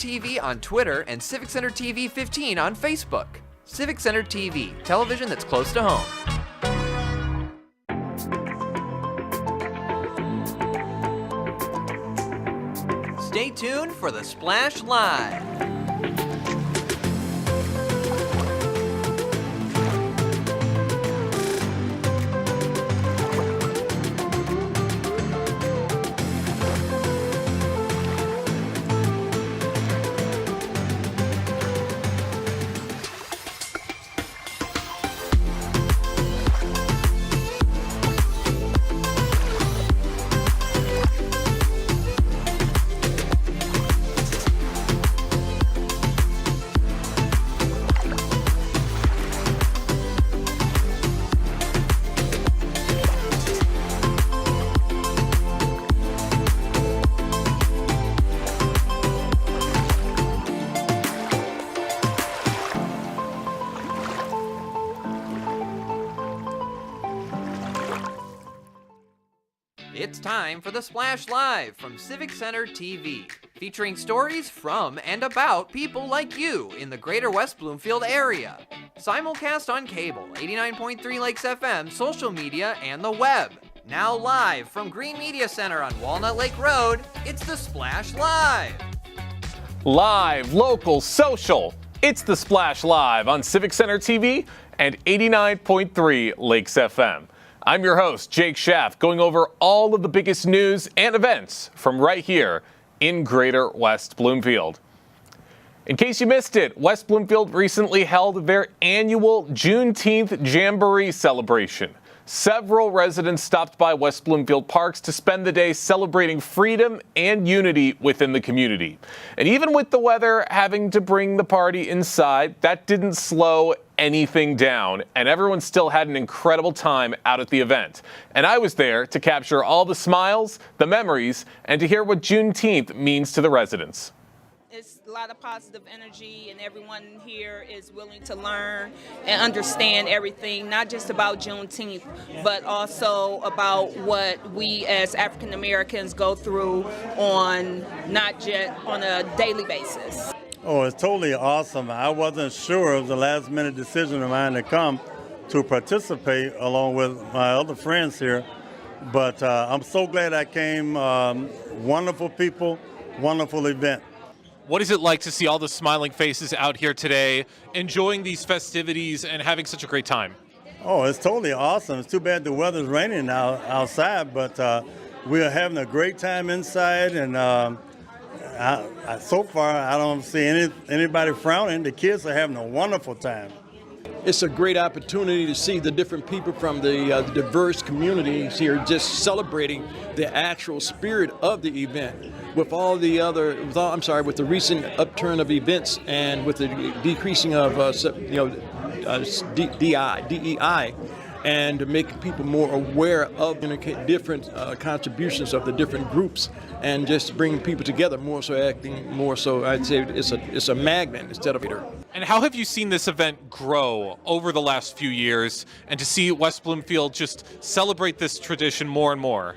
TV on Twitter and Civic Center TV 15 on Facebook. Civic Center TV, television that's close to home. Stay tuned for the Splash Live. It's time for the Splash Live from Civic Center TV, featuring stories from and about people like you in the Greater West Bloomfield area. Simulcast on cable, 89.3 Lakes FM, social media, and the web. Now live from Green Media Center on Walnut Lake Road, it's the Splash Live. Live, local, social. It's the Splash Live on Civic Center TV and 89.3 Lakes FM. I'm your host, Jake Schaff, going over all of the biggest news and events from right here in Greater West Bloomfield. In case you missed it, West Bloomfield recently held their annual Juneteenth Jamboree celebration. Several residents stopped by West Bloomfield Parks to spend the day celebrating freedom and unity within the community. And even with the weather having to bring the party inside, that didn't slow anything down, and everyone still had an incredible time out at the event. And I was there to capture all the smiles, the memories, and to hear what Juneteenth means to the residents. It's a lot of positive energy, and everyone here is willing to learn and understand everything, not just about Juneteenth, but also about what we as African Americans go through on not just on a daily basis. Oh, it's totally awesome. I wasn't sure. It was a last-minute decision of mine to come to participate along with my other friends here. But I'm so glad I came. Wonderful people, wonderful event. What is it like to see all the smiling faces out here today, enjoying these festivities and having such a great time? Oh, it's totally awesome. It's too bad the weather's raining now outside, but we are having a great time inside, and so far, I don't see anybody frowning. The kids are having a wonderful time. It's a great opportunity to see the different people from the diverse communities here just celebrating the actual spirit of the event. With the recent upturn of events and with the decreasing of DEI, and making people more aware of different contributions of the different groups, and just bringing people together more so, I'd say it's a magnet instead of a leader. And how have you seen this event grow over the last few years, and to see West Bloomfield just celebrate this tradition more and more?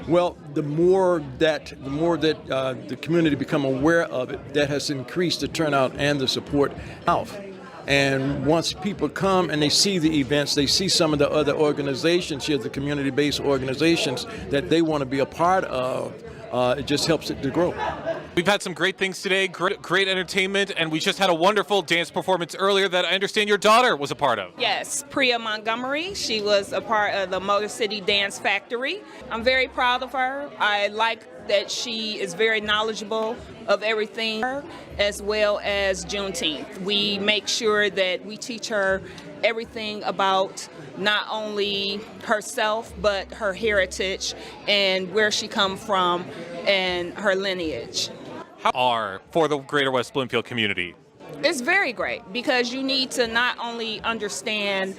Well, the more that the community become aware of it, that has increased the turnout and the support. And once people come and they see the events, they see some of the other organizations here, the community-based organizations that they want to be a part of, it just helps it to grow. We've had some great things today, great entertainment, and we just had a wonderful dance performance earlier that I understand your daughter was a part of. Yes, Priya Montgomery. She was a part of the Motor City Dance Factory. I'm very proud of her. I like that she is very knowledgeable of everything, as well as Juneteenth. We make sure that we teach her everything about not only herself, but her heritage and where she come from and her lineage. How are for the Greater West Bloomfield community? It's very great, because you need to not only understand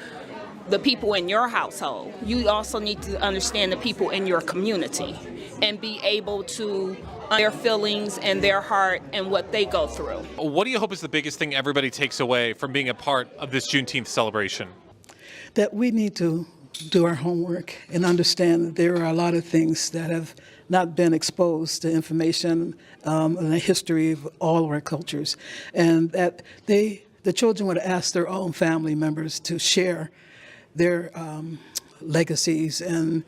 the people in your household, you also need to understand the people in your community and be able to their feelings and their heart and what they go through. What do you hope is the biggest thing everybody takes away from being a part of this Juneteenth celebration? That we need to do our homework and understand that there are a lot of things that have not been exposed to information and the history of all of our cultures, and that the children would ask their own family members to share their legacies and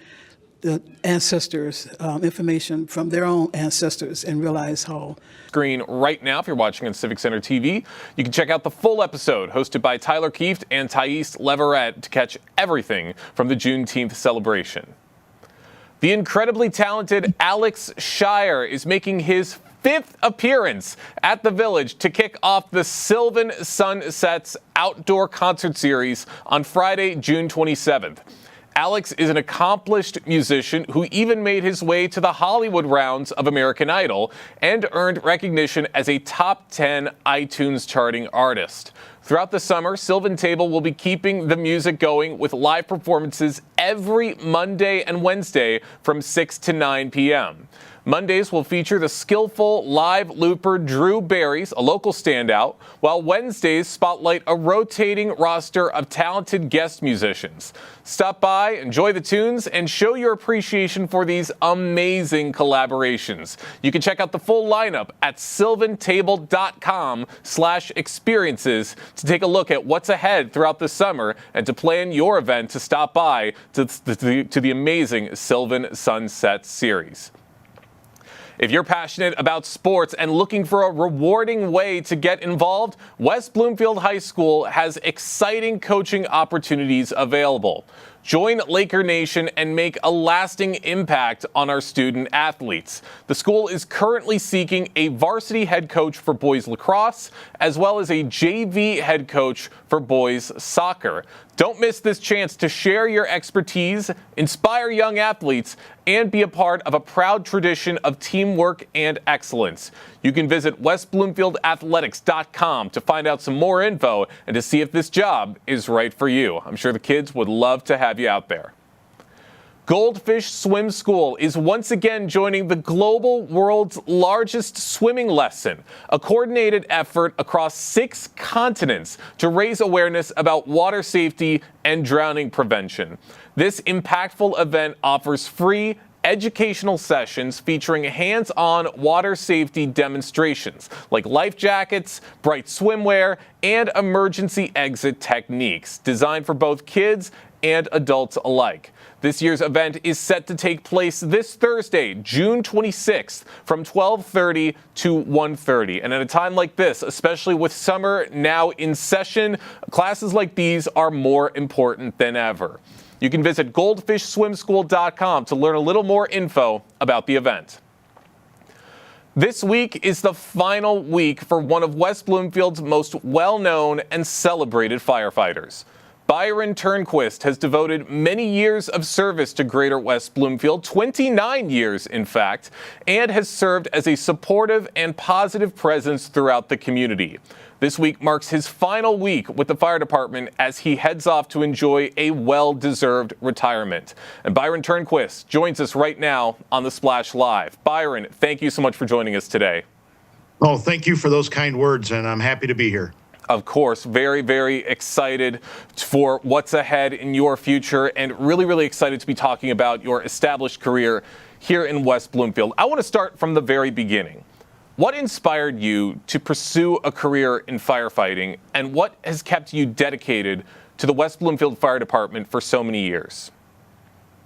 the ancestors, information from their own ancestors, and realize how. Screen right now if you're watching on Civic Center TV. You can check out the full episode hosted by Tyler Kieft and Thais Leverett to catch everything from the Juneteenth celebration. The incredibly talented Alex Shire is making his 5th appearance at the Village to kick off the Sylvan Sunsets Outdoor Concert Series on Friday, June 27th. Alex is an accomplished musician who even made his way to the Hollywood rounds of American Idol and earned recognition as a top 10 iTunes charting artist. Throughout the summer, Sylvan Table will be keeping the music going with live performances every Monday and Wednesday from 6 to 9 p.m. Mondays will feature the skillful live looper Drew Barrys, a local standout, while Wednesdays spotlight a rotating roster of talented guest musicians. Stop by, enjoy the tunes, and show your appreciation for these amazing collaborations. You can check out the full lineup at sylvantable.com/experiences to take a look at what's ahead throughout the summer and to plan your event to stop by to the amazing Sylvan Sunset Series. If you're passionate about sports and looking for a rewarding way to get involved, West Bloomfield High School has exciting coaching opportunities available. Join Laker Nation and make a lasting impact on our student athletes. The school is currently seeking a varsity head coach for boys lacrosse, as well as a JV head coach for boys soccer. Don't miss this chance to share your expertise, inspire young athletes, and be a part of a proud tradition of teamwork and excellence. You can visit westbloomfieldathletics.com to find out some more info and to see if this job is right for you. I'm sure the kids would love to have you out there. Goldfish Swim School is once again joining the global world's largest swimming lesson, a coordinated effort across 6 continents to raise awareness about water safety and drowning prevention. This impactful event offers free educational sessions featuring hands-on water safety demonstrations like life jackets, bright swimwear, and emergency exit techniques designed for both kids and adults alike. This year's event is set to take place this Thursday, June 26th, from 12:30 to 1:30. And at a time like this, especially with summer now in session, classes like these are more important than ever. You can visit goldfishswimschool.com to learn a little more info about the event. This week is the final week for one of West Bloomfield's most well-known and celebrated firefighters. Byron Turnquist has devoted many years of service to Greater West Bloomfield, 29 years in fact, and has served as a supportive and positive presence throughout the community. This week marks his final week with the fire department as he heads off to enjoy a well-deserved retirement. And Byron Turnquist joins us right now on The Splash Live. Byron, thank you so much for joining us today. Oh, thank you for those kind words, and I'm happy to be here. Of course, very, very excited for what's ahead in your future and really, really excited to be talking about your established career here in West Bloomfield. I want to start from the very beginning. What inspired you to pursue a career in firefighting, and what has kept you dedicated to the West Bloomfield Fire Department for so many years?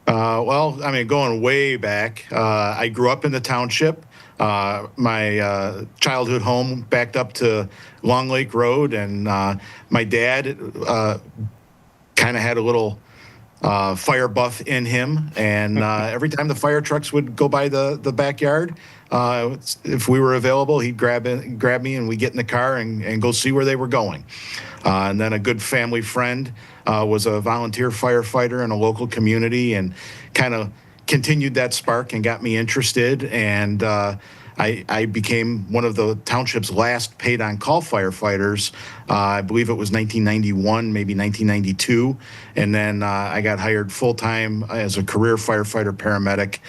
Well, I mean, going way back, I grew up in the township. My childhood home backed up to Long Lake Road, and my dad kind of had a little fire buff in him, and every time the fire trucks would go by the backyard, if we were available, he'd grab me, and we'd get in the car and go see where they were going. And then a good family friend was a volunteer firefighter in a local community, and kind of continued that spark and got me interested. And I became one of the township's last paid on-call firefighters. I believe it was 1991, maybe 1992. And then I got hired full-time as a career firefighter paramedic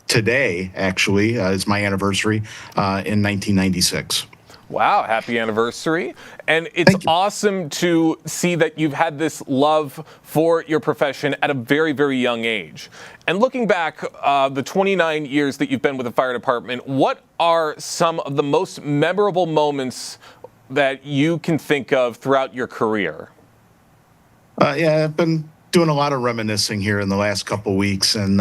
today, actually, is my anniversary, in 1996. Wow, happy anniversary. And it's awesome to see that you've had this love for your profession at a very, very young age. And looking back, the 29 years that you've been with the fire department, what are some of the most memorable moments that you can think of throughout your career? Yeah, I've been doing a lot of reminiscing here in the last couple weeks, and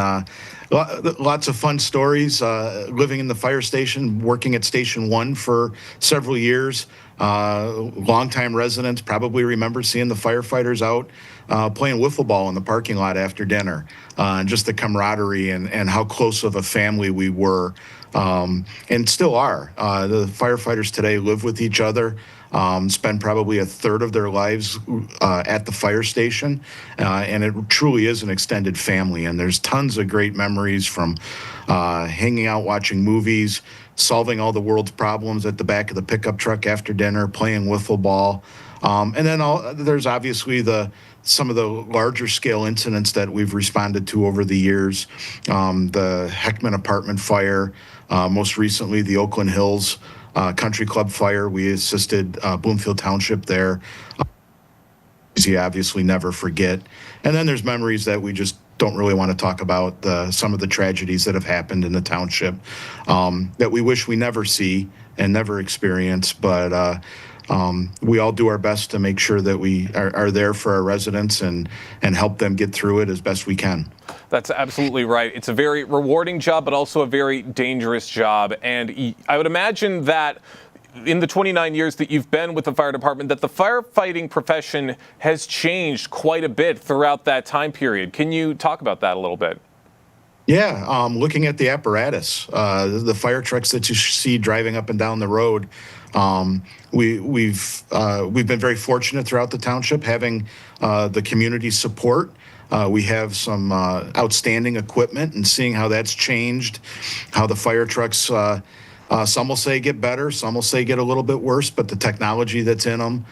lots of fun stories. Living in the fire station, working at Station 1 for several years. Longtime residents probably remember seeing the firefighters out playing wiffle ball in the parking lot after dinner. And just the camaraderie and how close of a family we were, and still are. The firefighters today live with each other. Spend probably a third of their lives at the fire station, and it truly is an extended family. And there's tons of great memories from hanging out, watching movies, solving all the world's problems at the back of the pickup truck after dinner, playing wiffle ball, and then there's obviously some of the larger scale incidents that we've responded to over the years. The Heckman apartment fire, most recently the Oakland Hills Country Club fire. We assisted Bloomfield Township there. You obviously never forget. And then there's memories that we just don't really want to talk about, some of the tragedies that have happened in the township that we wish we never see and never experience. But we all do our best to make sure that we are there for our residents and help them get through it as best we can. That's absolutely right. It's a very rewarding job, but also a very dangerous job. And I would imagine that in the 29 years that you've been with the fire department, that the firefighting profession has changed quite a bit throughout that time period. Can you talk about that a little bit? Yeah, looking at the apparatus, the fire trucks that you see driving up and down the road, we've been very fortunate throughout the township having the community support. We have some outstanding equipment, and seeing how that's changed, how the fire trucks, some will say get better, some will say get a little bit worse, but the technology that's in them,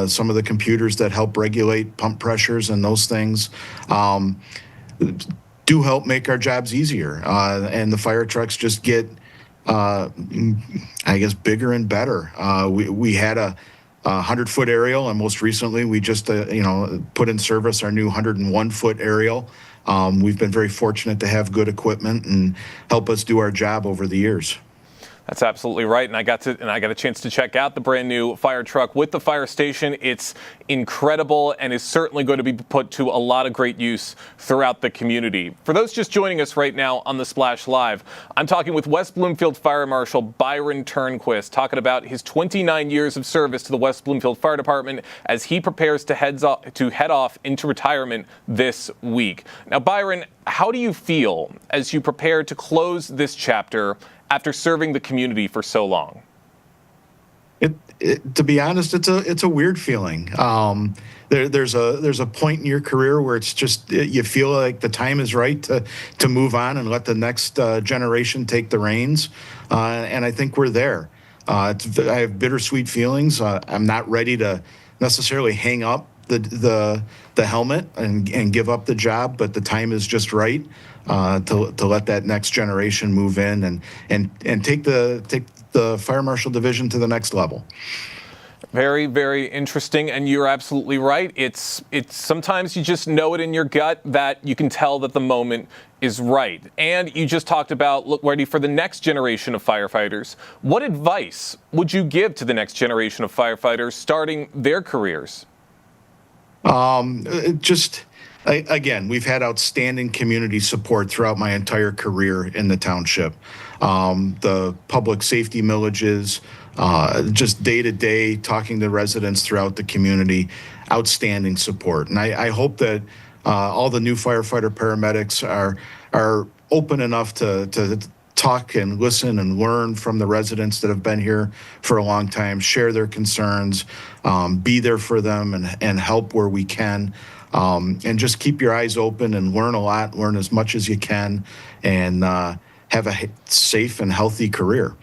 some of the computers that help regulate pump pressures and those things, do help make our jobs easier. And the fire trucks just get, I guess, bigger and better. We had a 100-foot aerial, and most recently we just put in service our new 101-foot aerial. We've been very fortunate to have good equipment and help us do our job over the years. That's absolutely right, and I got a chance to check out the brand new fire truck with the fire station. It's incredible and is certainly going to be put to a lot of great use throughout the community. For those just joining us right now on the Splash Live, I'm talking with West Bloomfield Fire Marshal Byron Turnquist, talking about his 29 years of service to the West Bloomfield Fire Department as he prepares to head off into retirement this week. Now, Byron, how do you feel as you prepare to close this chapter after serving the community for so long? To be honest, it's a weird feeling. There's a point in your career where it's just you feel like the time is right to move on and let the next generation take the reins, and I think we're there. I have bittersweet feelings. I'm not ready to necessarily hang up the helmet and give up the job, but the time is just right to let that next generation move in and take the Fire Marshal Division to the next level. Very, very interesting, and you're absolutely right. It's sometimes you just know it in your gut that you can tell that the moment is right. And you just talked about look ready for the next generation of firefighters. What advice would you give to the next generation of firefighters starting their careers? Again, we've had outstanding community support throughout my entire career in the township. The public safety millages, just day to day talking to residents throughout the community, outstanding support. And I hope that all the new firefighter paramedics are open enough to talk and listen and learn from the residents that have been here for a long time, share their concerns, be there for them and help where we can. And just keep your eyes open and learn a lot, learn as much as you can, and have a safe and healthy career.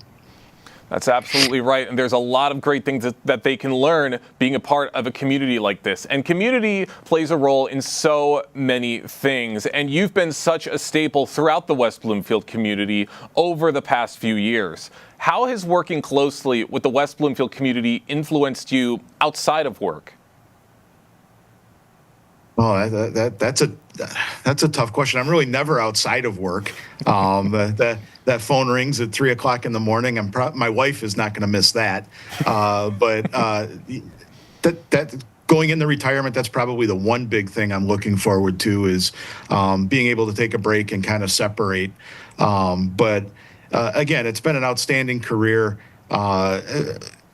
That's absolutely right. And there's a lot of great things that they can learn being a part of a community like this. And community plays a role in so many things. And you've been such a staple throughout the West Bloomfield community over the past few years. How has working closely with the West Bloomfield community influenced you outside of work? Oh, that's a tough question. I'm really never outside of work. That phone rings at 3:00 in the morning. My wife is not going to miss that. That going into retirement, that's probably the one big thing I'm looking forward to is being able to take a break and kind of separate. Again, it's been an outstanding career.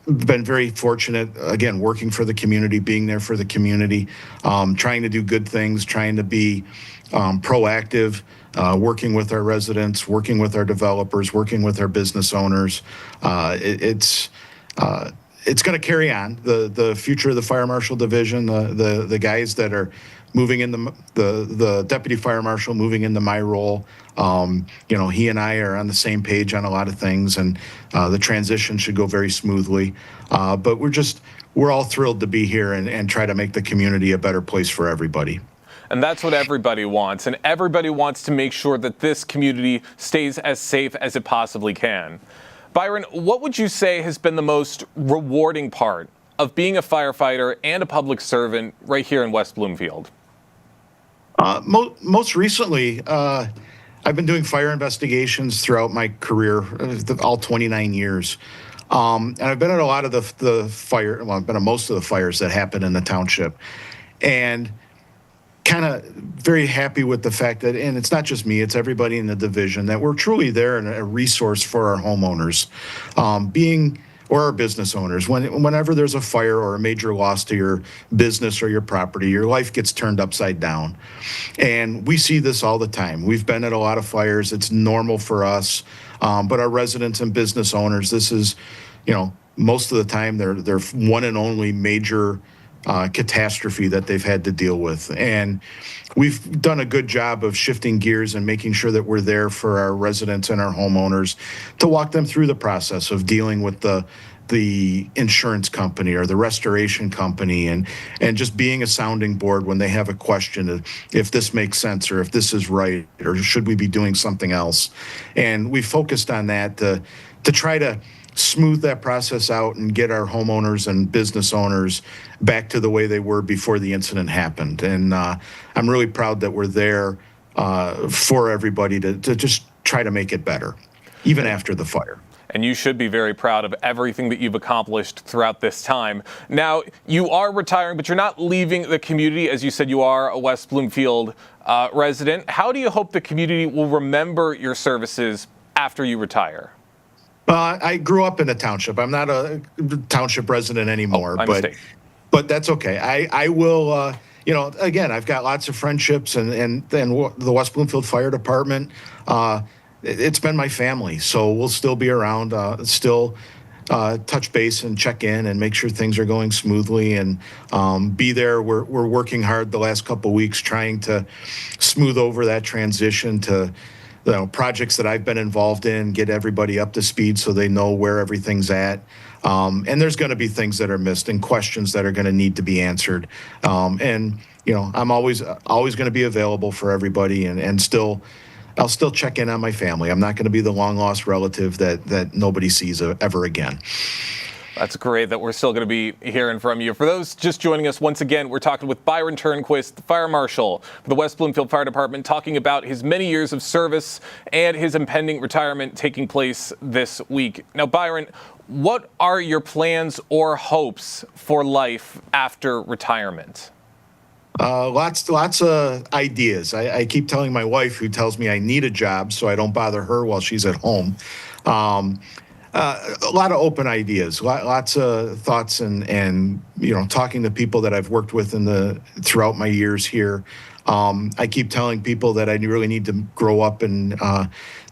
Been very fortunate, again, working for the community, being there for the community, trying to do good things, trying to be proactive, working with our residents, working with our developers, working with our business owners. It's going to carry on. The future of the Fire Marshal Division, the guys that are moving into the deputy fire marshal, moving into my role. He and I are on the same page on a lot of things, and the transition should go very smoothly. But we're all thrilled to be here and try to make the community a better place for everybody. And that's what everybody wants. And everybody wants to make sure that this community stays as safe as it possibly can. Byron, what would you say has been the most rewarding part of being a firefighter and a public servant right here in West Bloomfield? Most recently, I've been doing fire investigations throughout my career, all 29 years. And I've been at a lot of I've been at most of the fires that happen in the township. And kind of very happy with the fact that, and it's not just me, it's everybody in the division, that we're truly there and a resource for our homeowners, or our business owners. Whenever there's a fire or a major loss to your business or your property, your life gets turned upside down. And we see this all the time. We've been at a lot of fires. It's normal for us. But our residents and business owners, this is, most of the time they're one and only major catastrophe that they've had to deal with. And we've done a good job of shifting gears and making sure that we're there for our residents and our homeowners to walk them through the process of dealing with the insurance company or the restoration company and just being a sounding board when they have a question of if this makes sense or if this is right or should we be doing something else. And we focused on that to try to smooth that process out and get our homeowners and business owners back to the way they were before the incident happened. And I'm really proud that we're there for everybody to just try to make it better, even after the fire. And you should be very proud of everything that you've accomplished throughout this time. Now, you are retiring, but you're not leaving the community. As you said, you are a West Bloomfield resident. How do you hope the community will remember your services after you retire? I grew up in the township. I'm not a township resident anymore, but that's okay. I will, again, I've got lots of friendships and the West Bloomfield Fire Department, it's been my family. So we'll still be around, still touch base and check in and make sure things are going smoothly and be there. We're working hard the last couple of weeks trying to smooth over that transition to projects that I've been involved in, get everybody up to speed so they know where everything's at. And there's going to be things that are missed and questions that are going to need to be answered. I'm always going to be available for everybody and I'll still check in on my family. I'm not going to be the long lost relative that nobody sees ever again. That's great that we're still going to be hearing from you. For those just joining us, once again, we're talking with Byron Turnquist, the Fire Marshal for the West Bloomfield Fire Department, talking about his many years of service and his impending retirement taking place this week. Now, Byron, what are your plans or hopes for life after retirement? Lots of ideas. I keep telling my wife, who tells me I need a job so I don't bother her while she's at home. A lot of open ideas, lots of thoughts, and talking to people that I've worked with throughout my years here. I keep telling people that I really need to grow up and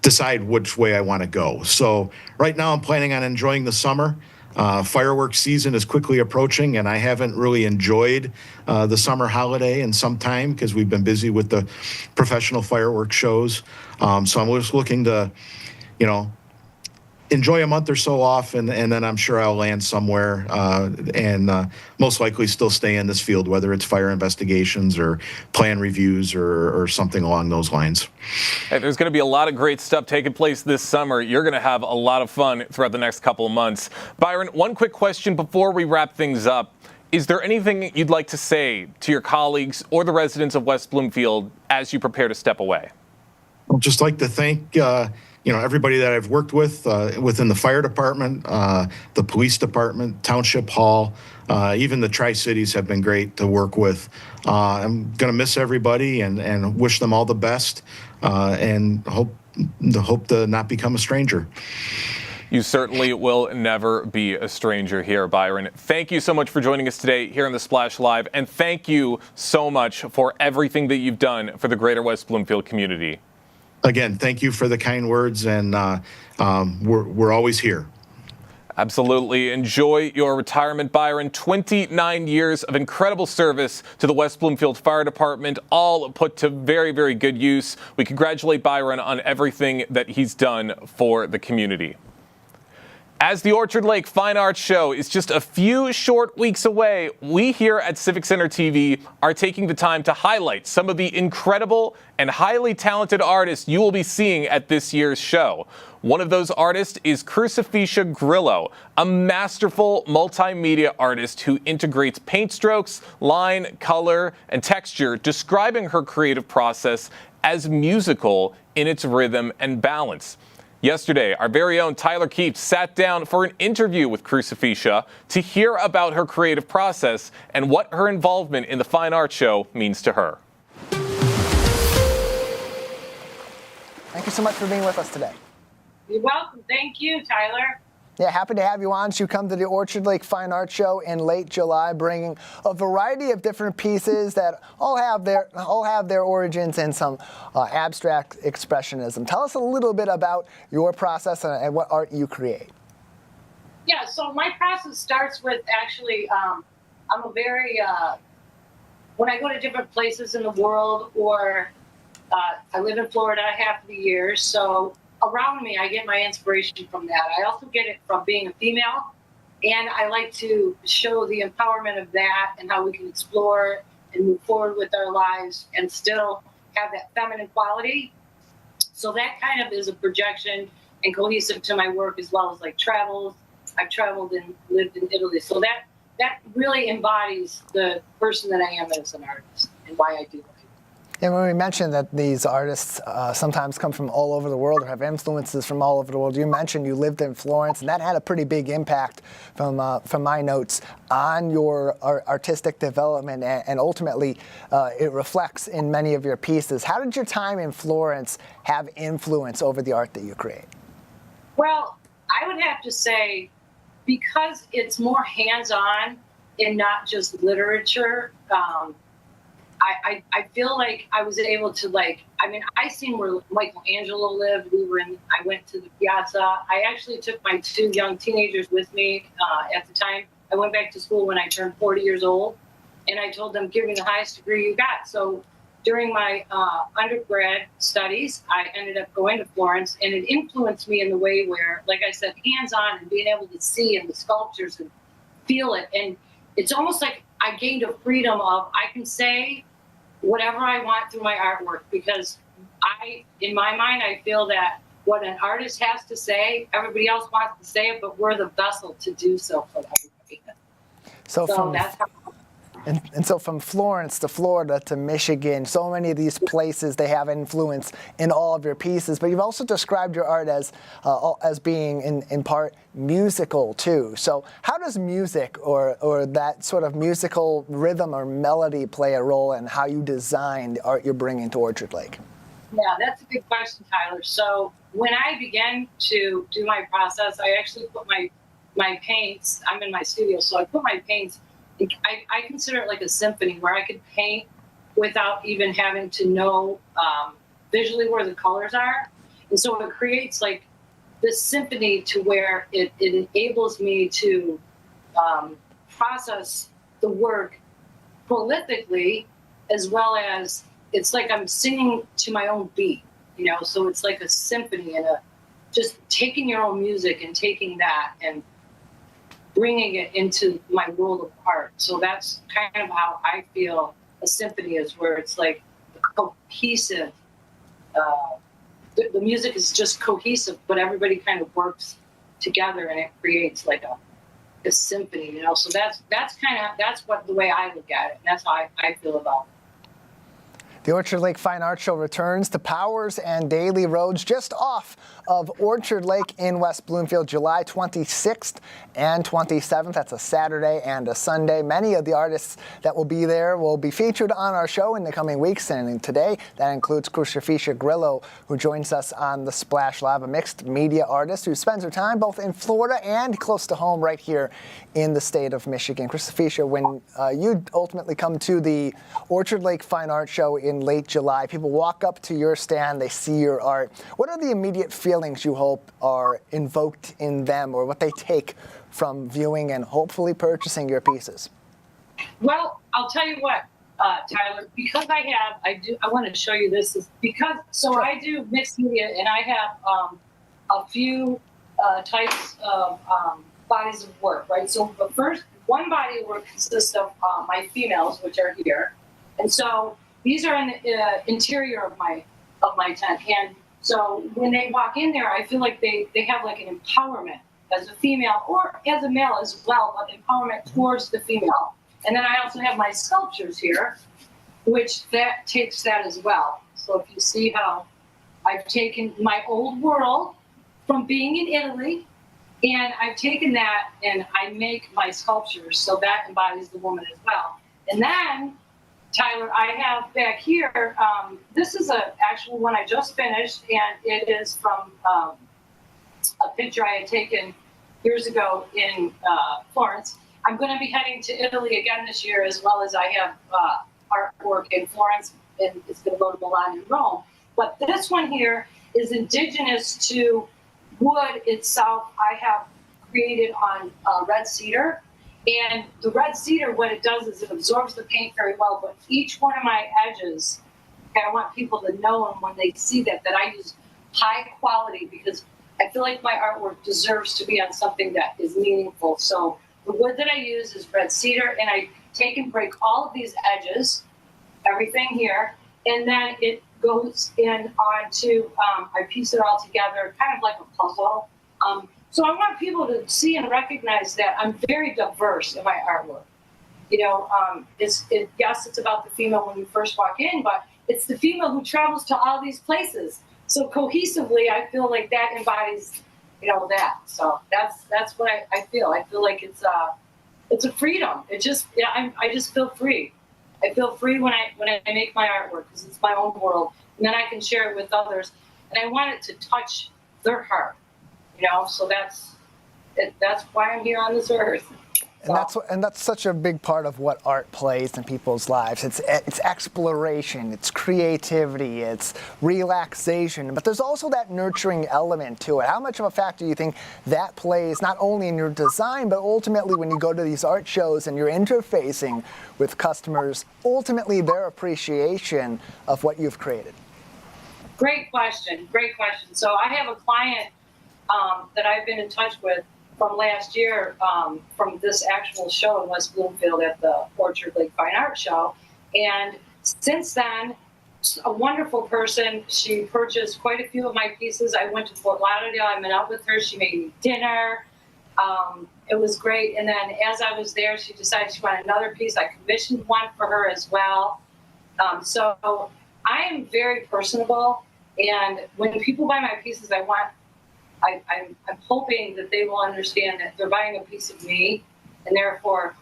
decide which way I want to go. So right now I'm planning on enjoying the summer. Fireworks season is quickly approaching, and I haven't really enjoyed the summer holiday in some time because we've been busy with the professional fireworks shows. So I'm just looking to, enjoy a month or so off, and then I'm sure I'll land somewhere and most likely still stay in this field, whether it's fire investigations or plan reviews or something along those lines. Hey, there's going to be a lot of great stuff taking place this summer. You're going to have a lot of fun throughout the next couple of months. Byron, one quick question before we wrap things up. Is there anything you'd like to say to your colleagues or the residents of West Bloomfield as you prepare to step away? I'd just like to thank everybody that I've worked with within the fire department, the police department, township hall, even the Tri-Cities have been great to work with. I'm going to miss everybody and wish them all the best and hope to not become a stranger. You certainly will never be a stranger here, Byron. Thank you so much for joining us today here on the Splash Live, and thank you so much for everything that you've done for the Greater West Bloomfield community. Again, thank you for the kind words, and we're always here. Absolutely. Enjoy your retirement, Byron. 29 years of incredible service to the West Bloomfield Fire Department, all put to very, very good use. We congratulate Byron on everything that he's done for the community. As the Orchard Lake Fine Arts Show is just a few short weeks away, we here at Civic Center TV are taking the time to highlight some of the incredible and highly talented artists you will be seeing at this year's show. One of those artists is Crucifixia Grillo, a masterful multimedia artist who integrates paint strokes, line, color, and texture, describing her creative process as musical in its rhythm and balance. Yesterday, our very own Tyler Keefe sat down for an interview with Crucifixia to hear about her creative process and what her involvement in the Fine Arts Show means to her. Thank you so much for being with us today. You're welcome. Thank you, Tyler. Yeah, happy to have you on. You come to the Orchard Lake Fine Arts Show in late July, bringing a variety of different pieces that all have their origins in some abstract expressionism. Tell us a little bit about your process and what art you create. Yeah, so my process starts with actually, I'm a very, when I go to different places in the world, or I live in Florida half of the year, so around me, I get my inspiration from that. I also get it from being a female, and I like to show the empowerment of that and how we can explore and move forward with our lives and still have that feminine quality. So that kind of is a projection and cohesive to my work, as well as like travels. I've traveled and lived in Italy. So that really embodies the person that I am as an artist and why I do it. And when we mentioned that these artists sometimes come from all over the world or have influences from all over the world, you mentioned you lived in Florence, and that had a pretty big impact from my notes on your artistic development, and ultimately it reflects in many of your pieces. How did your time in Florence have influence over the art that you create? Well, I would have to say, because it's more hands-on and not just literature, I feel like I was able to I seen where Michelangelo lived. I went to the piazza. I actually took my two young teenagers with me at the time. I went back to school when I turned 40 years old, and I told them, give me the highest degree you got. So during my undergrad studies, I ended up going to Florence, and it influenced me in the way where, like I said, hands-on and being able to see in the sculptures and feel it. And it's almost like I gained a freedom of, I can say whatever I want through my artwork, because in my mind, I feel that what an artist has to say, everybody else wants to say it, but we're the vessel to do so for everybody. So that's how. And so from Florence to Florida to Michigan, so many of these places, they have influence in all of your pieces. But you've also described your art as being in part musical too. So how does music or that sort of musical rhythm or melody play a role in how you design the art you're bringing to Orchard Lake? Yeah, that's a good question, Tyler. So when I began to do my process, I actually put my paints, I'm in my studio, so I put my paints, I consider it like a symphony where I could paint without even having to know visually where the colors are. And so it creates like this symphony to where it enables me to process the work prolifically, as well as it's like I'm singing to my own beat, so it's like a symphony just taking your own music and taking that and bringing it into my world of art. So that's kind of how I feel a symphony is, where it's like a cohesive, the music is just cohesive, but everybody kind of works together and it creates like a symphony, you know. So that's what the way I look at it, and that's how I feel about it. The Orchard Lake Fine Art Show returns to Powers and Daly Roads just off of Orchard Lake in West Bloomfield, July 26th and 27th. That's a Saturday and a Sunday. Many of the artists that will be there will be featured on our show in the coming weeks. And today, that includes Crucifisha Grillo, who joins us on the Splash Live, a mixed media artist who spends her time both in Florida and close to home right here in the state of Michigan. Crucifisha, when you ultimately come to the Orchard Lake Fine Art Show in late July, people walk up to your stand, they see your art. What are the immediate feelings you hope are invoked in them, or what they take from viewing and hopefully purchasing your pieces? Well, I'll tell you what, Tyler, because I want to show you this, is because, so I do mixed media, and I have a few types of bodies of work, right? So the first, one body of work consists of my females, which are here. And so these are in the interior of my tent. And so when they walk in there, I feel like they have like an empowerment as a female or as a male as well, but empowerment towards the female. And then I also have my sculptures here, which that takes that as well. So if you see how I've taken my old world from being in Italy, and I've taken that and I make my sculptures, so that embodies the woman as well. And then, Tyler, I have back here, this is an actual one I just finished, and it is from a picture I had taken years ago in Florence. I'm going to be heading to Italy again this year, as well as I have artwork in Florence, and it's going to go to Milan and Rome. But this one here is indigenous to wood itself. I have created on red cedar. And the red cedar, what it does is it absorbs the paint very well, but each one of my edges, I want people to know, and when they see that I use high quality, because I feel like my artwork deserves to be on something that is meaningful. So the wood that I use is red cedar, and I take and break all of these edges, everything here, and then it goes in onto, I piece it all together, kind of like a puzzle. So I want people to see and recognize that I'm very diverse in my artwork. You know, yes, it's about the female when you first walk in, but it's the female who travels to all these places. So cohesively, I feel like that embodies, you know, that. So that's what I feel. I feel like it's a freedom. It just, I just feel free. I feel free when I make my artwork, because it's my own world, and then I can share it with others, and I want it to touch their heart. You know, so that's why I'm here on this earth. And that's such a big part of what art plays in people's lives. It's exploration, it's creativity, it's relaxation, but there's also that nurturing element to it. How much of a factor do you think that plays, not only in your design, but ultimately when you go to these art shows and you're interfacing with customers, ultimately their appreciation of what you've created? Great question. So I have a client that I've been in touch with from last year, from this actual show in West Bloomfield at the Orchard Lake Fine Art Show. And since then, a wonderful person. She purchased quite a few of my pieces. I went to Fort Lauderdale. I met up with her. She made me dinner. It was great. And then as I was there, she decided she wanted another piece. I commissioned one for her as well. So I am very personable. And when people buy my pieces, I'm hoping that they will understand that they're buying a piece of me, and therefore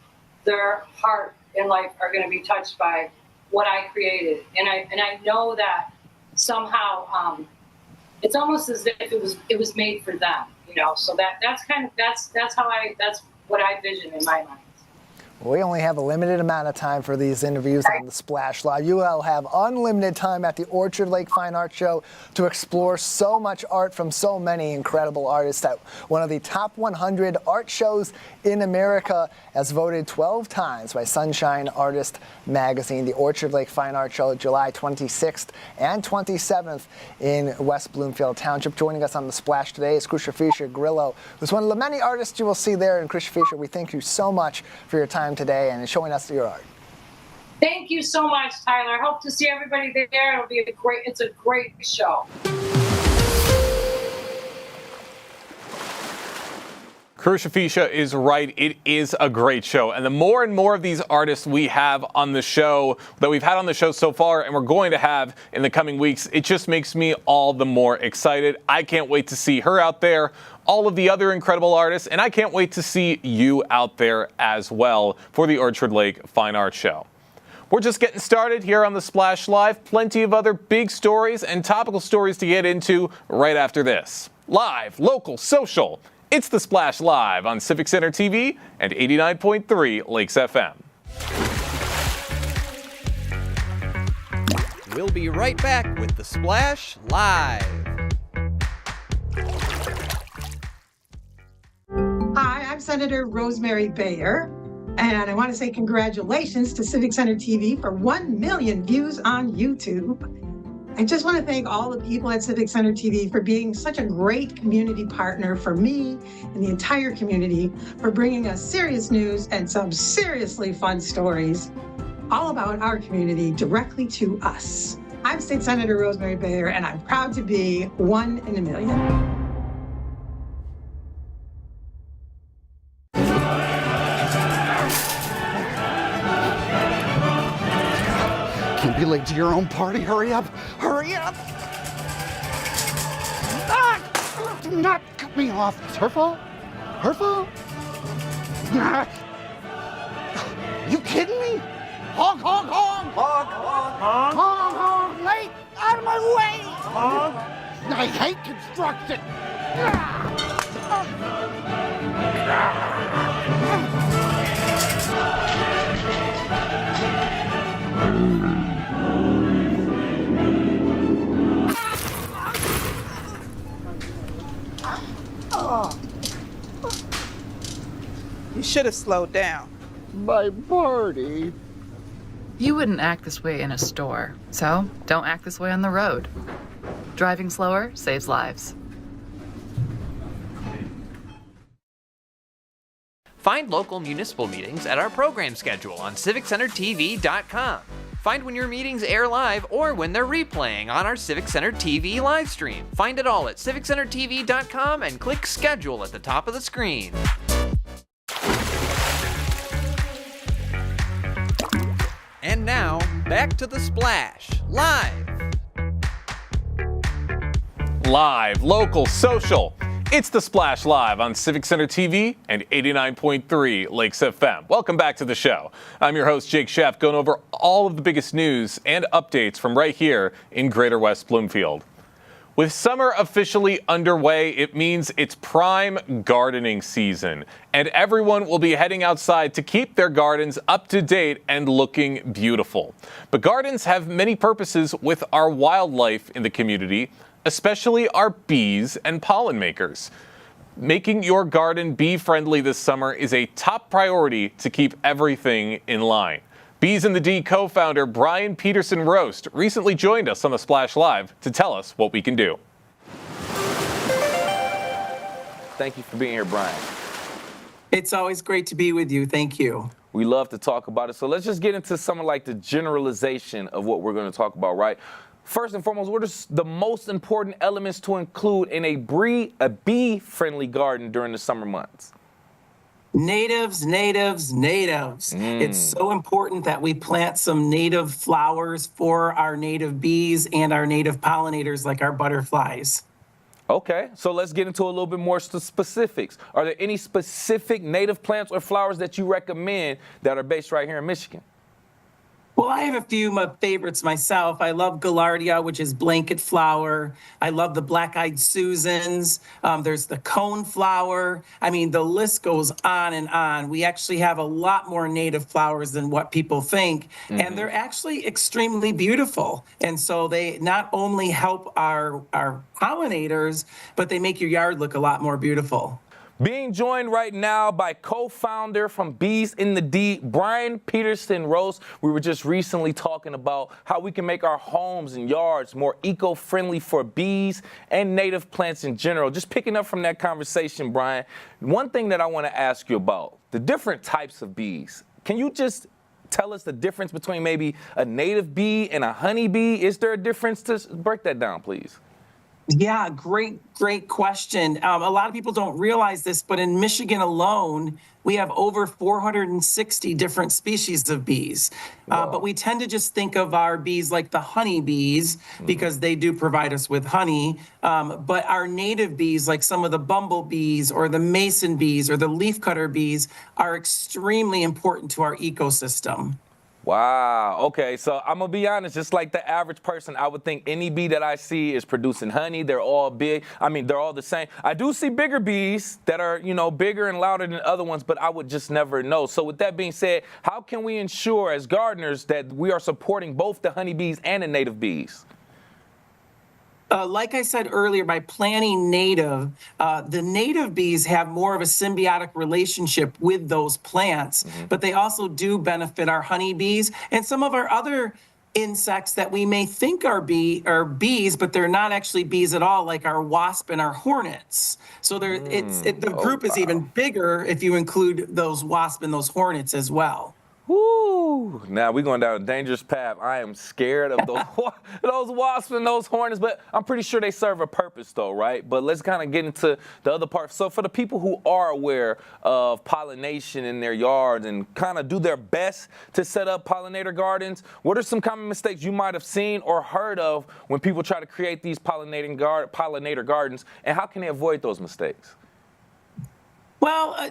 their heart and life are going to be touched by what I created. And I know that somehow it's almost as if it was made for them, you know. So that's what I vision in my mind. We only have a limited amount of time for these interviews on the Splash Live. You will have unlimited time at the Orchard Lake Fine Art Show to explore so much art from so many incredible artists at one of the top 100 art shows in America, as voted 12 times by Sunshine Artist Magazine. The Orchard Lake Fine Art Show, July 26th and 27th in West Bloomfield Township. Joining us on the Splash today is Crucifixia Grillo, who's one of the many artists you will see there. And Crucifixia, we thank you so much for your time today and showing us your art. Thank you so much, Tyler. I hope to see everybody there. It's a great show. Crucifixia is right. It is a great show. And the more and more of these artists we have on the show, that we've had on the show so far, and we're going to have in the coming weeks, it just makes me all the more excited. I can't wait to see her out there, all of the other incredible artists, and I can't wait to see you out there as well for the Orchard Lake Fine Art Show. We're just getting started here on the Splash Live. Plenty of other big stories and topical stories to get into right after this. Live, local, social. It's the Splash Live on Civic Center TV and 89.3 Lakes FM. We'll be right back with the Splash Live. Hi, I'm Senator Rosemary Bayer, and I want to say congratulations to Civic Center TV for 1 million views on YouTube. I just want to thank all the people at Civic Center TV for being such a great community partner for me and the entire community, for bringing us serious news and some seriously fun stories all about our community directly to us. I'm State Senator Rosemary Bayer, and I'm proud to be 1 in a million. Can't be late to your own party. Hurry up! Hurry up! Ah! Do not cut me off. It's her fault. Her fault. Ah! You kidding me? Honk, honk, honk! Honk, honk, honk! Honk, honk! Late! Out of my way! Honk! I hate construction. You should have slowed down. My party. You wouldn't act this way in a store, so don't act this way on the road. Driving slower saves lives. Find local municipal meetings at our program schedule on civiccentertv.com. Find when your meetings air live or when they're replaying on our Civic Center TV live stream. Find it all at civiccentertv.com and click schedule at the top of the screen. And now, back to the Splash Live. Live, local, social. It's the Splash Live on Civic Center TV and 89.3 Lakes FM. Welcome back to the show. I'm your host, Jake Schaff, going over all of the biggest news and updates from right here in Greater West Bloomfield. With summer officially underway, it means it's prime gardening season, and everyone will be heading outside to keep their gardens up to date and looking beautiful. But gardens have many purposes with our wildlife in the community, especially our bees and pollen makers. Making your garden bee-friendly this summer is a top priority to keep everything in line. Bees in the D co-founder Brian Peterson Roast recently joined us on the Splash Live to tell us what we can do. Thank you for being here, Brian. It's always great to be with you. Thank you. We love to talk about it. So let's just get into some of like the generalization of what we're going to talk about, right? First and foremost, what are the most important elements to include in a bee-friendly garden during the summer months? Natives, natives, natives. It's so important that we plant some native flowers for our native bees and our native pollinators like our butterflies. Okay, so let's get into a little bit more specifics. Are there any specific native plants or flowers that you recommend that are based right here in Michigan? Well, I have a few favorites myself. I love Gaillardia, which is blanket flower. I love the black-eyed Susans. There's the cone flower. I mean, the list goes on and on. We actually have a lot more native flowers than what people think, and they're actually extremely beautiful. And so they not only help our pollinators, but they make your yard look a lot more beautiful. Being joined right now by co-founder from Bees in the D, Brian Peterson Rose. We were just recently talking about how we can make our homes and yards more eco-friendly for bees and native plants in general. Just picking up from that conversation, Brian, one thing that I want to ask you about, the different types of bees. Can you just tell us the difference between maybe a native bee and a honey bee? Is there a difference? To break that down, please. Yeah, great question. A lot of people don't realize this, but in Michigan alone, we have over 460 different species of bees. But we tend to just think of our bees like the honey bees because they do provide us with honey. But our native bees, like some of the bumblebees or the mason bees or the leafcutter bees, are extremely important to our ecosystem. Wow. Okay. So I'm going to be honest, just like the average person, I would think any bee that I see is producing honey. They're all big. I mean, they're all the same. I do see bigger bees that are, bigger and louder than other ones, but I would just never know. So with that being said, how can we ensure as gardeners that we are supporting both the honeybees and the native bees? Like I said earlier, by planting native, the native bees have more of a symbiotic relationship with those plants, but they also do benefit our honeybees and some of our other insects that we may think are bees, but they're not actually bees at all, like our wasp and our hornets. So the group is even bigger if you include those wasp and those hornets as well. Woo! Now we're going down a dangerous path. I am scared of those wasps and those hornets, but I'm pretty sure they serve a purpose though, right? But let's kind of get into the other part. So for the people who are aware of pollination in their yards and kind of do their best to set up pollinator gardens, what are some common mistakes you might have seen or heard of when people try to create these pollinator gardens, and how can they avoid those mistakes? Well,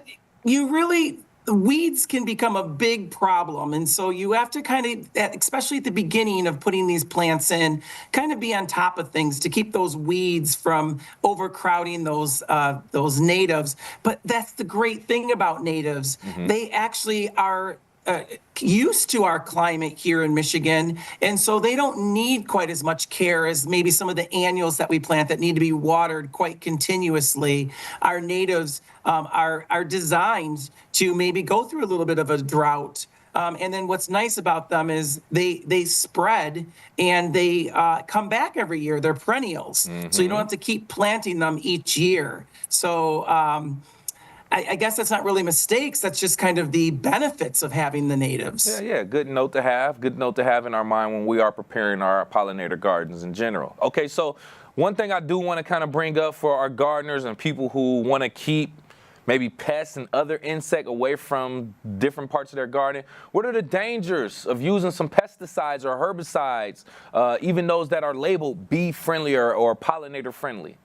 weeds can become a big problem. And so you have to kind of, especially at the beginning of putting these plants in, kind of be on top of things to keep those weeds from overcrowding those natives. But that's the great thing about natives. They actually are used to our climate here in Michigan, and so they don't need quite as much care as maybe some of the annuals that we plant that need to be watered quite continuously. Our natives are designed to maybe go through a little bit of a drought. And then what's nice about them is they spread and they come back every year. They're perennials, so you don't have to keep planting them each year. So I guess that's not really mistakes. That's just kind of the benefits of having the natives. Yeah, good note to have. Good note to have in our mind when we are preparing our pollinator gardens in general. Okay, so one thing I do want to kind of bring up for our gardeners and people who want to keep maybe pests and other insects away from different parts of their garden, what are the dangers of using some pesticides or herbicides, even those that are labeled bee-friendly or pollinator-friendly?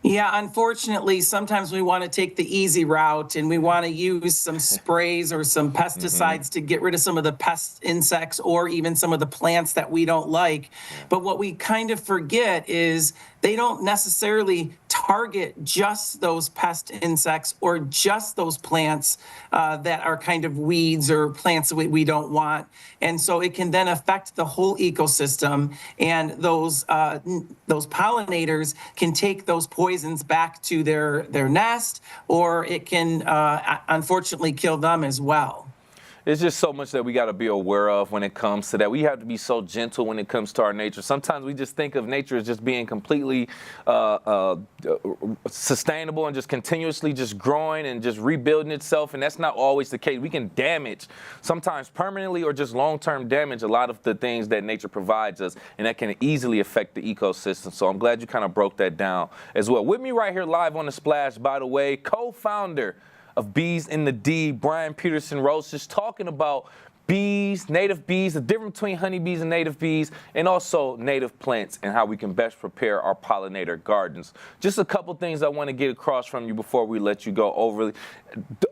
Yeah, unfortunately, sometimes we want to take the easy route and we want to use some sprays or some pesticides to get rid of some of the pest insects or even some of the plants that we don't like. But what we kind of forget is they don't necessarily target just those pest insects or just those plants that are kind of weeds or plants that we don't want. And so it can then affect the whole ecosystem, and those pollinators can take those poisons back to their nest, or it can unfortunately kill them as well. There's just so much that we got to be aware of when it comes to that. We have to be so gentle when it comes to our nature. Sometimes we just think of nature as just being completely sustainable and just continuously just growing and just rebuilding itself, and that's not always the case. We can damage, sometimes permanently or just long-term damage, a lot of the things that nature provides us, and that can easily affect the ecosystem. So I'm glad you kind of broke that down as well. With me right here live on The Splash, by the way, co-founder of Bees in the D, Brian Peterson Rose, just talking about bees, native bees, the difference between honeybees and native bees, and also native plants and how we can best prepare our pollinator gardens. Just a couple things I want to get across from you before we let you go over.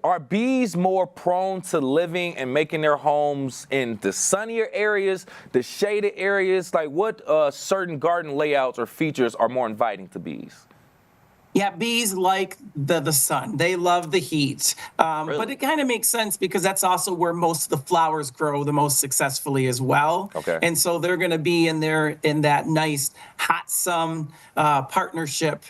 Are bees more prone to living and making their homes in the sunnier areas, the shaded areas? Like what certain garden layouts or features are more inviting to bees? Yeah, bees like the sun. They love the heat. Really? But it kind of makes sense because that's also where most of the flowers grow the most successfully as well. Okay. And so they're going to be in that nice hot sun partnership.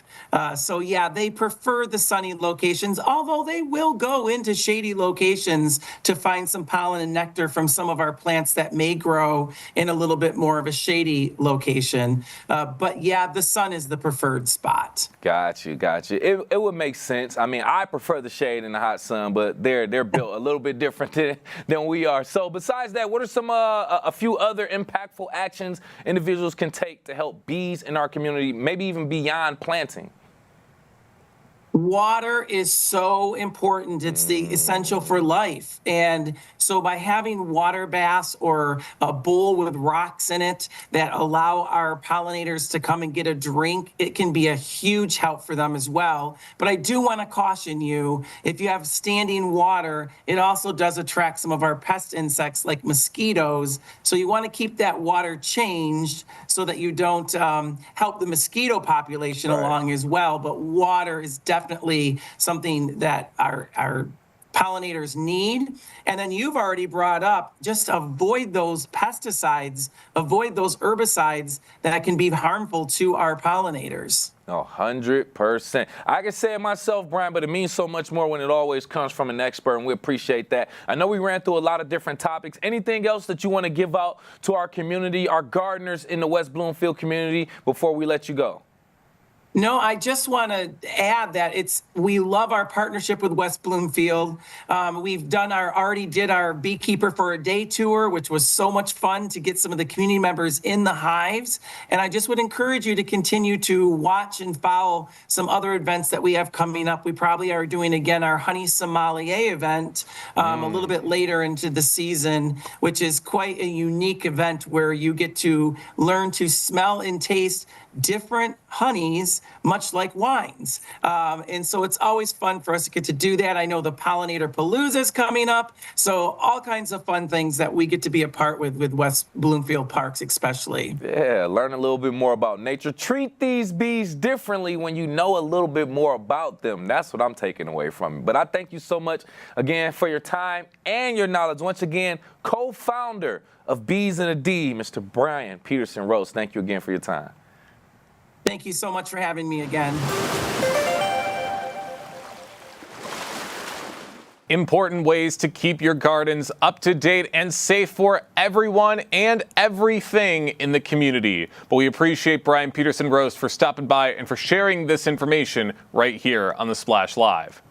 So yeah, they prefer the sunny locations, although they will go into shady locations to find some pollen and nectar from some of our plants that may grow in a little bit more of a shady location. But yeah, the sun is the preferred spot. Gotcha. It would make sense. I mean, I prefer the shade and the hot sun, but they're built a little bit different than we are. So besides that, what are some a few other impactful actions individuals can take to help bees in our community, maybe even beyond planting? Water is so important. It's the essential for life. And so by having water baths or a bowl with rocks in it that allow our pollinators to come and get a drink, it can be a huge help for them as well. But I do want to caution you, if you have standing water, it also does attract some of our pest insects like mosquitoes. So you want to keep that water changed so that you don't help the mosquito population along as well. But water is definitely something that our pollinators need. And then you've already brought up, just avoid those pesticides, avoid those herbicides that can be harmful to our pollinators. 100%. I can say it myself, Brian, but it means so much more when it always comes from an expert, and we appreciate that. I know we ran through a lot of different topics. Anything else that you want to give out to our community, our gardeners in the West Bloomfield community before we let you go? No, I just want to add that we love our partnership with West Bloomfield. We've already did our Beekeeper for a Day tour, which was so much fun to get some of the community members in the hives. And I just would encourage you to continue to watch and follow some other events that we have coming up. We probably are doing again our Honey Sommelier event a little bit later into the season, which is quite a unique event where you get to learn to smell and taste different honeys, much like wines. And so it's always fun for us to get to do that. I know the Pollinator Palooza is coming up. So all kinds of fun things that we get to be a part with West Bloomfield Parks especially. Yeah, learn a little bit more about nature. Treat these bees differently when you know a little bit more about them. That's what I'm taking away from it. But I thank you so much again for your time and your knowledge. Once again, co-founder of Bees and a D, Mr. Brian Peterson Rose. Thank you again for your time. Thank you so much for having me again. Important ways to keep your gardens up to date and safe for everyone and everything in the community. But we appreciate Brian Peterson Rose for stopping by and for sharing this information right here on the Splash Live.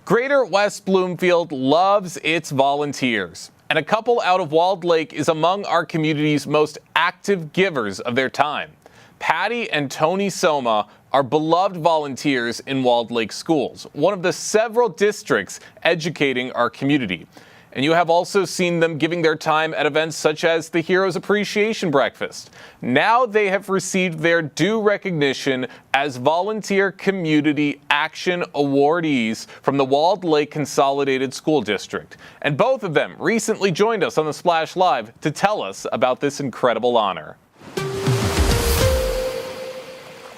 Greater West Bloomfield loves its volunteers, and a couple out of Walled Lake is among our community's most active givers of their time. Patty and Tony Soma are beloved volunteers in Walled Lake Schools, one of the several districts educating our community. And you have also seen them giving their time at events such as the Heroes Appreciation Breakfast. Now they have received their due recognition as Volunteer Community Action Awardees from the Walled Lake Consolidated School District. And both of them recently joined us on the Splash Live to tell us about this incredible honor.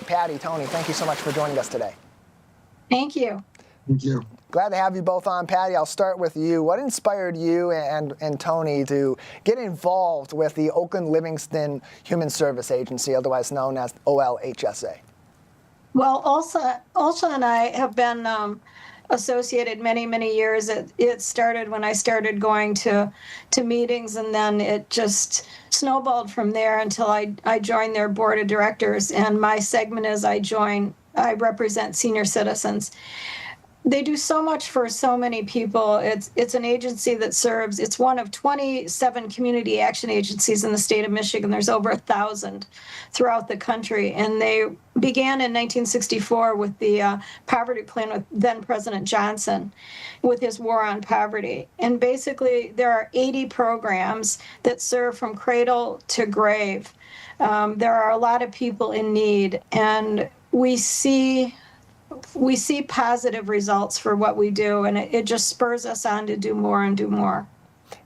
Patty, Tony, thank you so much for joining us today. Thank you. Thank you. Glad to have you both on. Patty, I'll start with you. What inspired you and Tony to get involved with the Oakland Livingston Human Service Agency, otherwise known as OLHSA? Well, Ulsa and I have been associated many years. It started when I started going to meetings, and then it just snowballed from there until I joined their board of directors. And my segment is I represent senior citizens. They do so much for so many people. It's an agency that serves. It's one of 27 community action agencies in the state of Michigan. There's over 1,000 throughout the country, and they began in 1964 with the poverty plan with then President Johnson, with his war on poverty. And basically, there are 80 programs that serve from cradle to grave. There are a lot of people in need, and we see positive results for what we do, and it just spurs us on to do more and do more.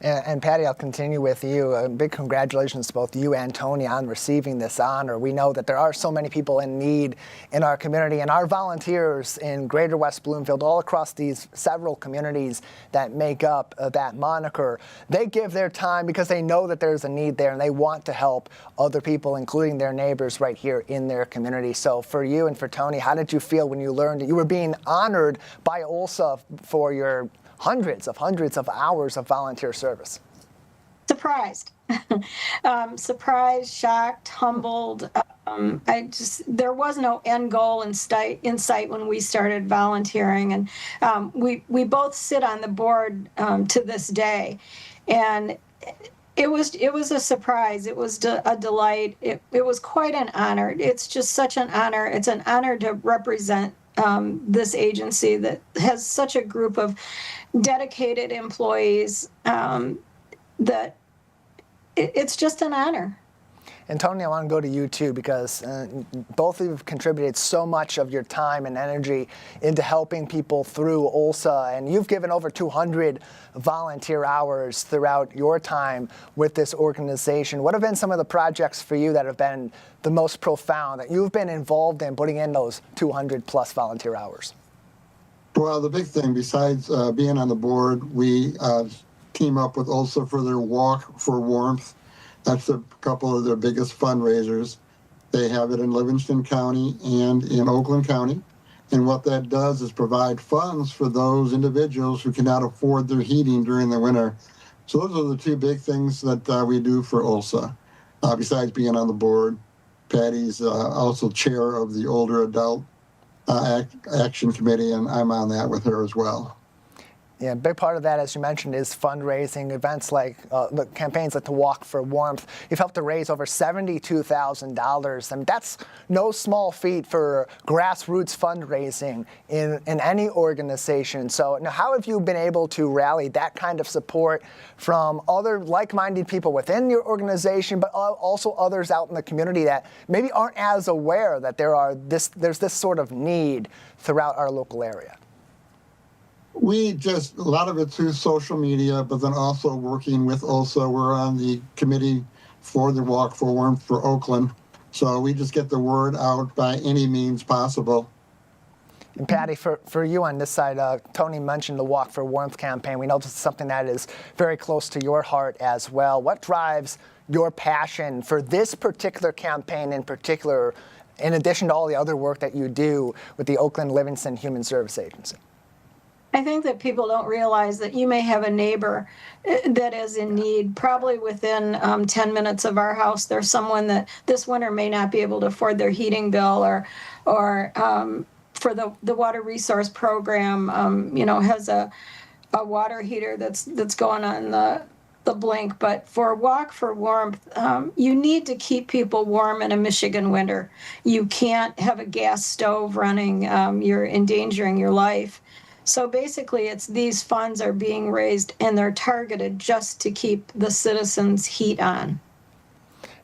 And Patty, I'll continue with you. A big congratulations to both you and Tony on receiving this honor. We know that there are so many people in need in our community, and our volunteers in Greater West Bloomfield, all across these several communities that make up that moniker, they give their time because they know that there's a need there, and they want to help other people, including their neighbors right here in their community. So for you and for Tony, how did you feel when you learned that you were being honored by OLSA for your hundreds of hours of volunteer service? Surprised. Surprised, shocked, humbled. There was no end goal in sight when we started volunteering. And we both sit on the board to this day. And it was a surprise. It was a delight. It was quite an honor. It's just such an honor. It's an honor to represent this agency that has such a group of dedicated employees that it's just an honor. And Tony, I want to go to you too, because both of you have contributed so much of your time and energy into helping people through OLSA, and you've given over 200 volunteer hours throughout your time with this organization. What have been some of the projects for you that have been the most profound, that you've been involved in putting in those 200 plus volunteer hours? Well, the big thing, besides being on the board, we team up with OLSA for their Walk for Warmth. That's a couple of their biggest fundraisers. They have it in Livingston County and in Oakland County. And what that does is provide funds for those individuals who cannot afford their heating during the winter. So those are the two big things that we do for OLSA. Besides being on the board, Patty's also chair of the Older Adult Action Committee, and I'm on that with her as well. Yeah, a big part of that, as you mentioned, is fundraising. Events like the campaigns like the Walk for Warmth. You've helped to raise over $72,000. And that's no small feat for grassroots fundraising in any organization. So now, how have you been able to rally that kind of support from other like-minded people within your organization, but also others out in the community that maybe aren't as aware that there's this sort of need throughout our local area? A lot of it through social media, but then also working with OLSA. We're on the committee for the Walk for Warmth for Oakland. So we just get the word out by any means possible. And Patty, for you on this side, Tony mentioned the Walk for Warmth campaign. We know this is something that is very close to your heart as well. What drives your passion for this particular campaign in particular, in addition to all the other work that you do with the Oakland Livingston Human Service Agency? I think that people don't realize that you may have a neighbor that is in need. Probably within 10 minutes of our house, there's someone that this winter may not be able to afford their heating bill, or for the water resource program, has a water heater that's going on the blink. But for Walk for Warmth, you need to keep people warm in a Michigan winter. You can't have a gas stove running. You're endangering your life. So basically, these funds are being raised and they're targeted just to keep the citizens' heat on.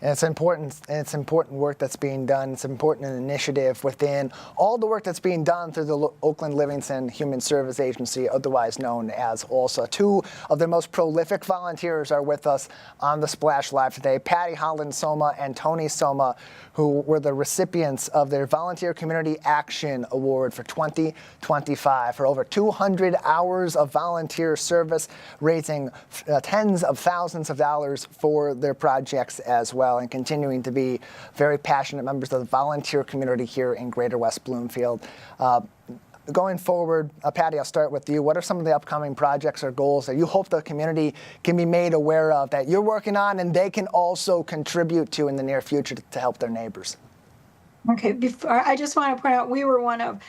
And it's important work that's being done. It's an important initiative within all the work that's being done through the Oakland Livingston Human Service Agency, otherwise known as OLSA. Two of the most prolific volunteers are with us on the Splash Live today, Patty Holland-Soma and Tony Soma, who were the recipients of their Volunteer Community Action Award for 2025 for over 200 hours of volunteer service, raising tens of thousands of dollars for their projects as well, and continuing to be very passionate members of the volunteer community here in Greater West Bloomfield. Going forward, Patty, I'll start with you. What are some of the upcoming projects or goals that you hope the community can be made aware of, that you're working on and they can also contribute to in the near future to help their neighbors? Okay, I just want to point out we were one of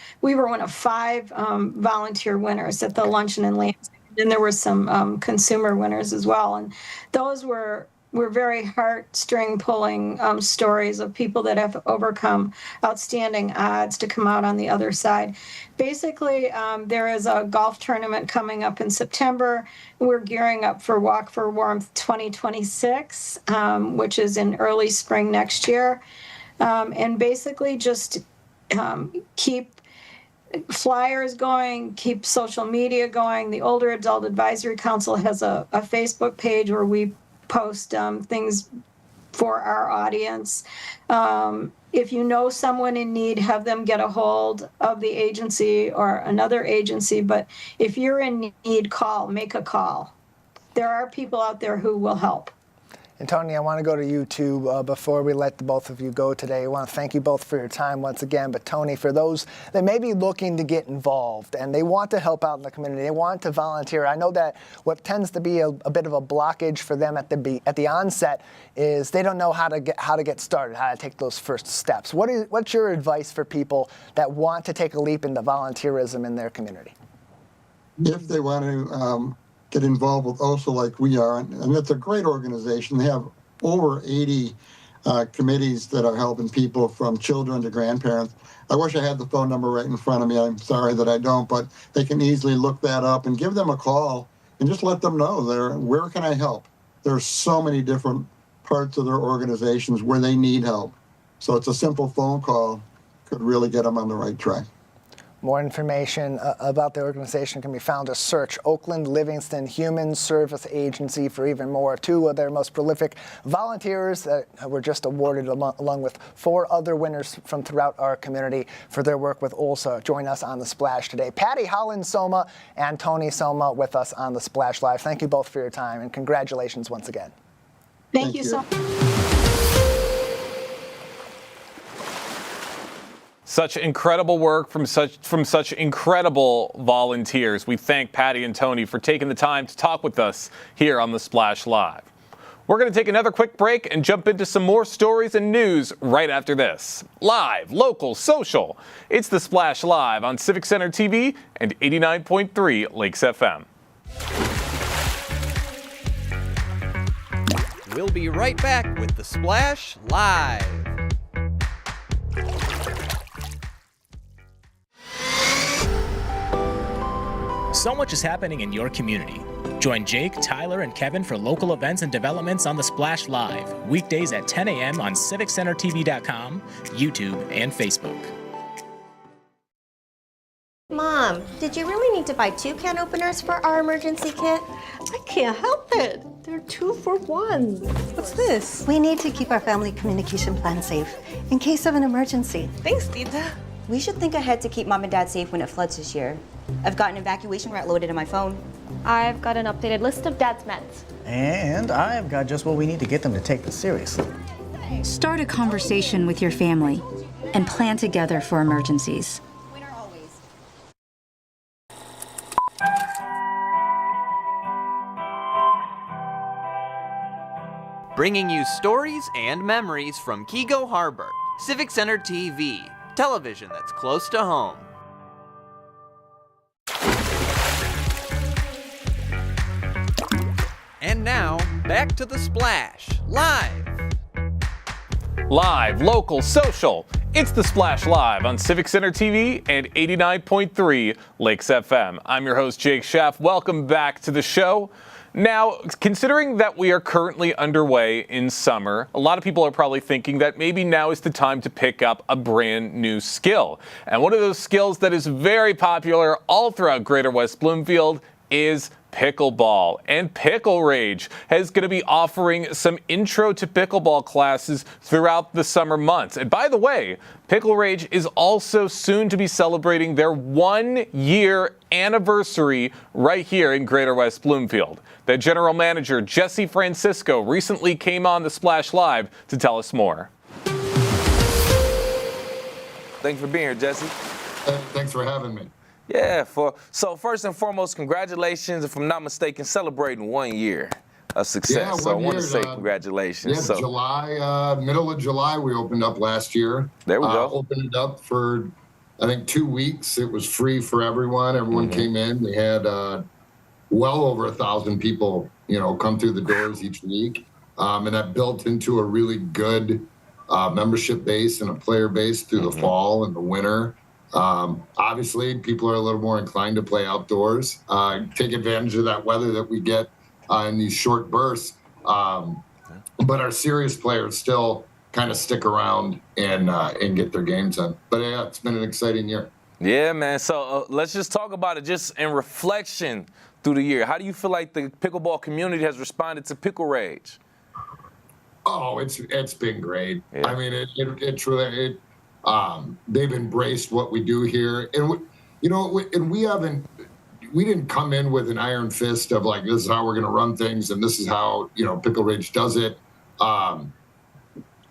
5 volunteer winners at the luncheon in Lansing. And there were some consumer winners as well, and those were very heartstring pulling stories of people that have overcome outstanding odds to come out on the other side. Basically, there is a golf tournament coming up in September. We're gearing up for Walk for Warmth 2026, which is in early spring next year. And basically just keep flyers going, keep social media going. The Older Adult Advisory Council has a Facebook page where we post things for our audience. If you know someone in need, have them get a hold of the agency or another agency. But if you're in need, make a call. There are people out there who will help. And Tony, I want to go to you too before we let the both of you go today. I want to thank you both for your time once again. But Tony, for those that may be looking to get involved and they want to help out in the community, they want to volunteer. I know that what tends to be a bit of a blockage for them at the onset is they don't know how to get started, how to take those first steps. What's your advice for people that want to take a leap into volunteerism in their community? If they want to get involved with OSA like we are, and it's a great organization. They have over 80 committees that are helping people from children to grandparents. I wish I had the phone number right in front of me. I'm sorry that I don't, but they can easily look that up and give them a call and just let them know where can I help? There's so many different parts of their organizations where they need help. So it's a simple phone call could really get them on the right track. More information about the organization can be found. Just search Oakland Livingston Human Service Agency for even more. 2 of their most prolific volunteers that were just awarded along with 4 other winners from throughout our community for their work with OLSA. Join us on The Splash today. Patty Holland-Soma and Tony Soma with us on The Splash Live. Thank you both for your time and congratulations once again. Thank you so much. Such incredible work from such incredible volunteers. We thank Patty and Tony for taking the time to talk with us here on The Splash Live. We're going to take another quick break and jump into some more stories and news right after this. Live, local, social. It's The Splash Live on Civic Center TV and 89.3 Lakes FM. We'll be right back with The Splash Live. So much is happening in your community. Join Jake, Tyler, and Kevin for local events and developments on The Splash Live, weekdays at 10 a.m. on CivicCenterTV.com, YouTube, and Facebook. Mom, did you really need to buy 2 can openers for our emergency kit? I can't help it. They're 2 for 1. What's this? We need to keep our family communication plan safe in case of an emergency. Thanks, Tita. We should think ahead to keep Mom and Dad safe when it floods this year. I've got an evacuation route loaded in my phone. I've got an updated list of Dad's meds. And I've got just what we need to get them to take this seriously. Start a conversation with your family and plan together for emergencies. Bringing you stories and memories from Kego Harbor. Civic Center TV, television that's close to home. And now, back to The Splash, live. Live, local, social. It's The Splash Live on Civic Center TV and 89.3 Lakes FM. I'm your host, Jake Schaff. Welcome back to the show. Now, considering that we are currently underway in summer, a lot of people are probably thinking that maybe now is the time to pick up a brand new skill. And one of those skills that is very popular all throughout Greater West Bloomfield is pickleball. And Pickle Rage is going to be offering some intro to pickleball classes throughout the summer months. And by the way, Pickle Rage is also soon to be celebrating their 1-year anniversary right here in Greater West Bloomfield. The general manager, Jesse Francisco, recently came on The Splash Live to tell us more. Thanks for being here, Jesse. Thanks for having me. Yeah, so first and foremost, congratulations, if I'm not mistaken, celebrating 1 year. a success. Yeah, so I want to year, say congratulations. Yeah, So middle of July, we opened up last year. There we go. Opened it up for, I think, 2 weeks. It was free for everyone. Everyone came in. We had well over 1,000 people, come through the doors each week. And that built into a really good membership base and a player base through the fall and the winter. Obviously, people are a little more inclined to play outdoors, take advantage of that weather that we get in these short bursts. But our serious players still kind of stick around and get their games in. But yeah, it's been an exciting year. Yeah, man. So let's just talk about it just in reflection through the year. How do you feel like the pickleball community has responded to Pickle Rage? Oh, it's been great. Yeah. I mean, it's really they've embraced what we do here, and we didn't come in with an iron fist of like, this is how we're going to run things and this is how Pickle Rage does it.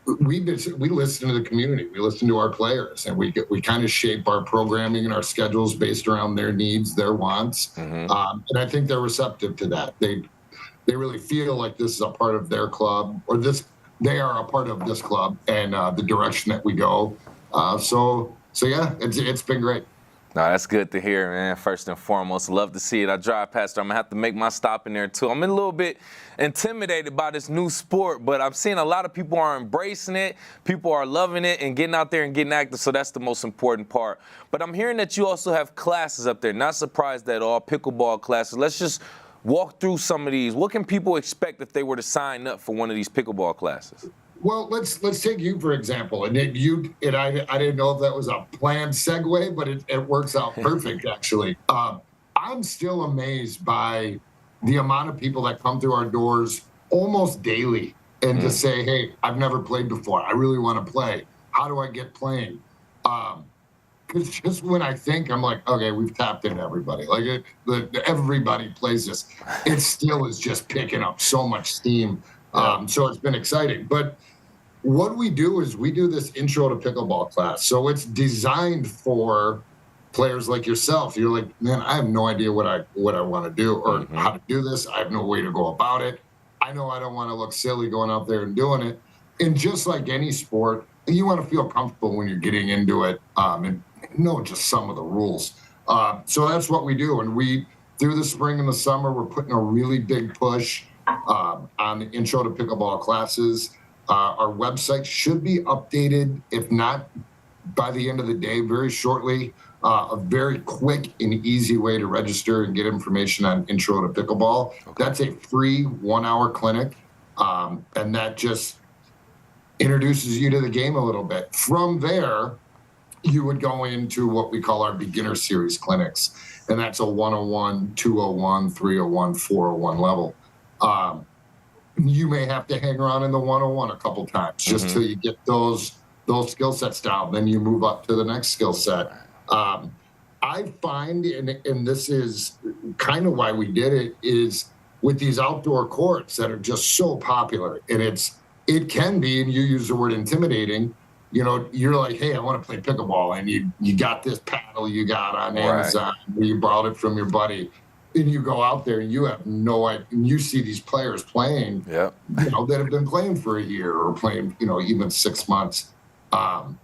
We listen to the community, we listen to our players, and we kind of shape our programming and our schedules based around their needs, their wants, and I think they're receptive to that. They really feel like this is a part of their club, or they are a part of this club and the direction that we go. So yeah, it's been great. No, that's good to hear, man. First and foremost, love to see it. I drive past there. I'm going to have to make my stop in there, too. I'm a little bit intimidated by this new sport, but I'm seeing a lot of people are embracing it. People are loving it and getting out there and getting active, so that's the most important part. But I'm hearing that you also have classes up there. Not surprised at all, pickleball classes. Let's just walk through some of these. What can people expect if they were to sign up for one of these pickleball classes? Well, let's take you for example, and I didn't know if that was a planned segue, but it works out perfect actually. I'm still amazed by the amount of people that come through our doors almost daily and just say, "Hey, I've never played before. I really want to play. How do I get playing?" Because just when I think, I'm like, okay, we've tapped into everybody. Like everybody plays this. It still is just picking up so much steam. So it's been exciting. But what we do is we do this intro to pickleball class. So it's designed for players like yourself. You're like, man, I have no idea what I want to do or how to do this. I have no way to go about it. I know I don't want to look silly going out there and doing it. And just like any sport, you want to feel comfortable when you're getting into it and know just some of the rules. So that's what we do. And through the spring and the summer, we're putting a really big push on the intro to pickleball classes. Our website should be updated, if not by the end of the day, very shortly. A very quick and easy way to register and get information on intro to pickleball. Okay. That's a free 1-hour clinic, and that just introduces you to the game a little bit. From there, you would go into what we call our beginner series clinics, and that's a 101, 201, 301, 401 level. You may have to hang around in the 101 a couple times just till you get those skill sets down. Then you move up to the next skill set. I find, and this is kind of why we did it, is with these outdoor courts that are just so popular, and it can be, and you use the word intimidating. You're like, hey, I want to play pickleball, and you got this paddle you got on Amazon, you borrowed it from your buddy. And you go out there and you have no idea, and you see these players playing, that have been playing for a year or playing, even 6 months. And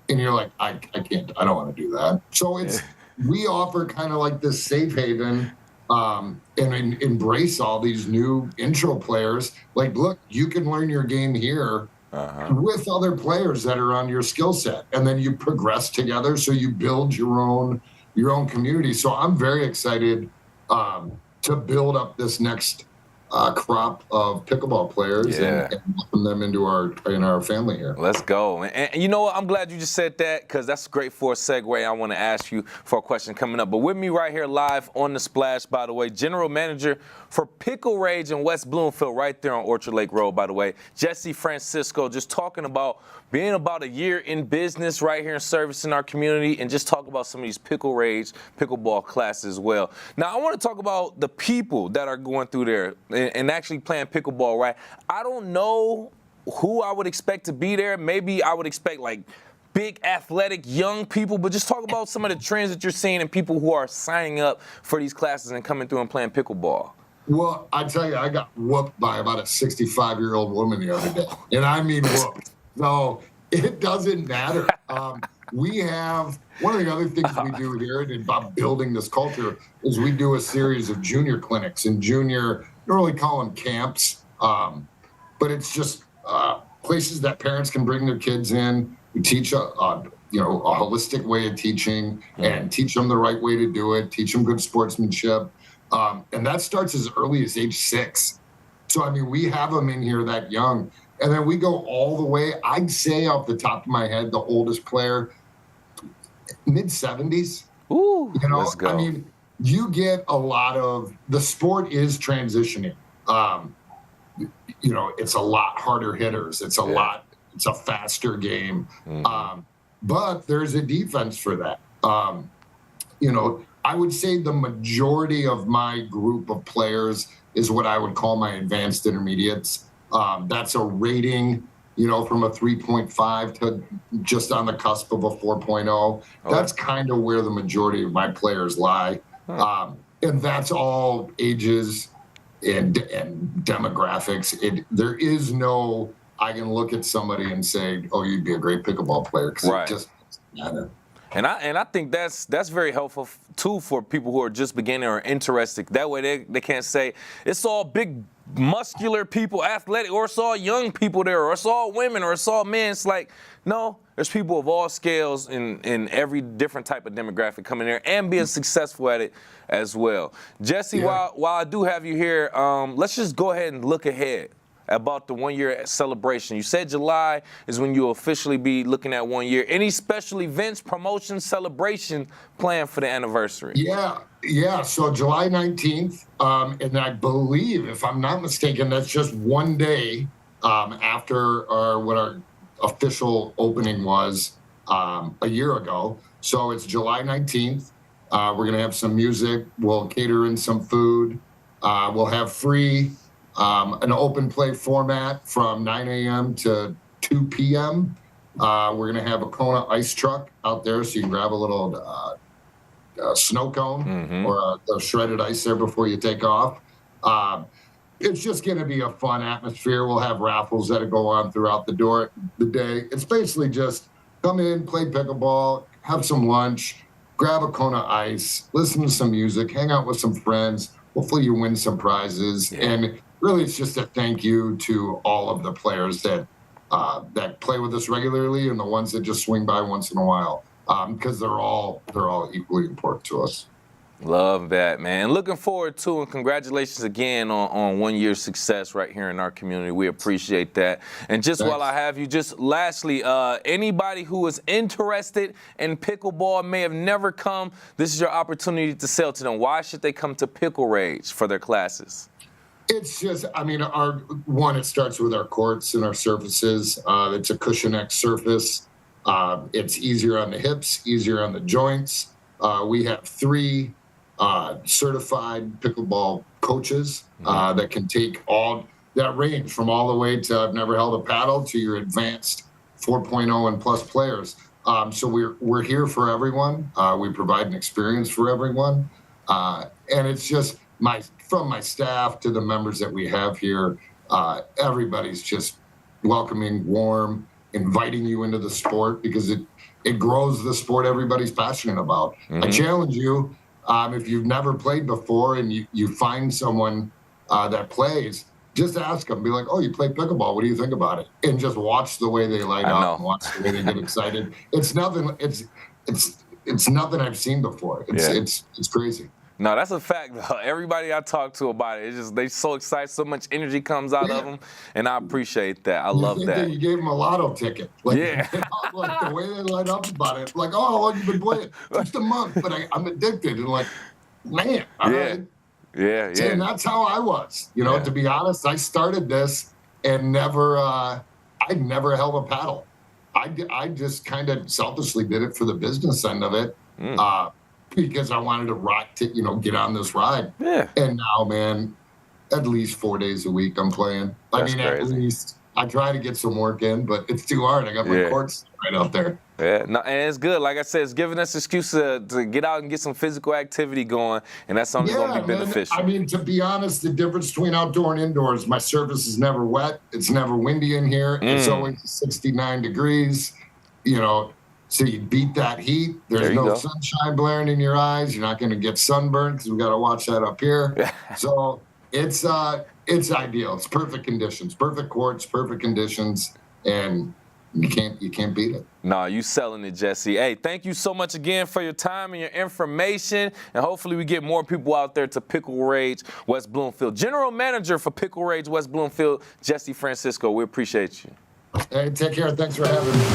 you're like, I can't, I don't want to do that. So we offer kind of like this safe haven and embrace all these new intro players. Like, look, you can learn your game here with other players that are on your skill set. And then you progress together. So you build your own community. So I'm very excited to build up this next crop of pickleball players and welcome them into our family here. Let's go. And you know what? I'm glad you just said that, because that's great for a segue. I want to ask you for a question coming up. But with me right here live on the Splash, by the way, General Manager for Pickle Rage in West Bloomfield, right there on Orchard Lake Road, by the way, Jesse Francisco, just talking about being about a year in business right here in servicing our community, and just talk about some of these Pickle Rage pickleball classes as well. Now, I want to talk about the people that are going through there and actually playing pickleball, right? I don't know who I would expect to be there. Maybe I would expect like big athletic young people, but just talk about some of the trends that you're seeing and people who are signing up for these classes and coming through and playing pickleball. Well, I tell you, I got whooped by about a 65-year-old woman the other day, and I mean whooped. So it doesn't matter. We have one of the other things we do here about building this culture is we do a series of junior clinics and junior, I don't really call them camps, but it's just places that parents can bring their kids in. We teach a holistic way of teaching and teach them the right way to do it, teach them good sportsmanship. And that starts as early as age 6. So, I mean, we have them in here that young. And then we go all the way, I'd say off the top of my head, the oldest player, mid-70s. Ooh, you know, let's go. I mean, you get a lot of, the sport is transitioning. You know, it's a lot harder hitters. It's a faster game. But there's a defense for that. You know, I would say the majority of my group of players is what I would call my advanced intermediates. That's a rating, you know, from a 3.5 to just on the cusp of a 4.0. That's kind of where the majority of my players lie. And that's all ages and demographics. There is no, I can look at somebody and say, oh, you'd be a great pickleball player, because it just doesn't matter. And I think that's very helpful too for people who are just beginning or interested. That way they can't say it's all big muscular people, athletic, or it's all young people there, or it's all women, or it's all men. It's like, no, there's people of all scales in every different type of demographic coming there and being successful at it as well. Jesse, while I do have you here, let's just go ahead and look ahead about the 1-year celebration. You said July is when you'll officially be looking at 1 year. Any special events, promotions, celebration planned for the anniversary? Yeah. So July 19th, and I believe, if I'm not mistaken, that's just one day after what our official opening was a year ago. So it's July 19th. We're going to have some music. We'll cater in some food. We'll have free an open play format from 9 a.m. to 2 p.m. We're going to have a Kona ice truck out there, so you can grab a little snow cone or a shredded ice there before you take off. It's just going to be a fun atmosphere. We'll have raffles that go on throughout the day. It's basically just come in, play pickleball, have some lunch, grab a Kona ice, listen to some music, hang out with some friends. Hopefully you win some prizes. And really, it's just a thank you to all of the players that play with us regularly and the ones that just swing by once in a while, because they're all equally important to us. Love that, man. And looking forward to, and congratulations again on 1 year's success right here in our community. We appreciate that. And just while I have you, just lastly, anybody who is interested in pickleball may have never come, this is your opportunity to sell to them. Why should they come to Pickle Rage for their classes? It's just, I mean, it starts with our courts and our surfaces. It's a cushion X surface. It's easier on the hips, easier on the joints. We have 3 certified pickleball coaches that can take all that range from all the way to I've never held a paddle to your advanced 4.0 and plus players. So we're here for everyone. We provide an experience for everyone. And it's just from my staff to the members that we have here, everybody's just welcoming, warm, inviting you into the sport because it grows the sport everybody's passionate about. I challenge you, if you've never played before and you find someone that plays, just ask them, be like, oh, you play pickleball, what do you think about it? And just watch the way they light up and watch the way they get excited. It's nothing I've seen before. It's crazy. No, that's a fact, though. Everybody I talk to about it, they're so excited, so much energy comes out of them, and I appreciate that. I love that. You gave them a lotto ticket. Like the way they light up about it. Like, oh, how long you been playing? Just a month, but I'm addicted. And like, man, all right. Yeah. And that's how I was. You know, to be honest, I started this and I never held a paddle. I just kind of selfishly did it for the business end of it. Because I wanted to get on this ride. Yeah. And now, man, at least 4 days a week I'm playing. That's at crazy. least I try to get some work in, but it's too hard. I got my courts right out there. Yeah, no, and it's good. Like I said, it's giving us an excuse to get out and get some physical activity going, and that's something that's going to be beneficial. I mean, to be honest, the difference between outdoor and indoors, my surface is never wet. It's never windy in here. It's always 69 degrees, you know, so you beat that heat. There's no sunshine blaring in your eyes. You're not going to get sunburned because we got to watch that up here. So it's ideal. It's perfect conditions, perfect courts, perfect conditions, and you can't beat it. Nah, you selling it, Jesse. Hey, thank you so much again for your time and your information, and hopefully we get more people out there to Pickle Rage West Bloomfield. General Manager for Pickle Rage West Bloomfield, Jesse Francisco. We appreciate you. Hey, take care. Thanks for having me.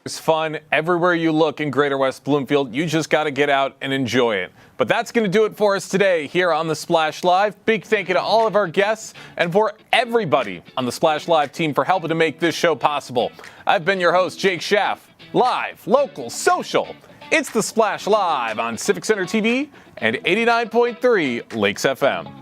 There's fun everywhere you look in Greater West Bloomfield. You just got to get out and enjoy it. But that's going to do it for us today here on the Splash Live. Big thank you to all of our guests and for everybody on the Splash Live team for helping to make this show possible. I've been your host, Jake Schaff. Live, local, social. It's the Splash Live on Civic Center TV and 89.3 Lakes FM.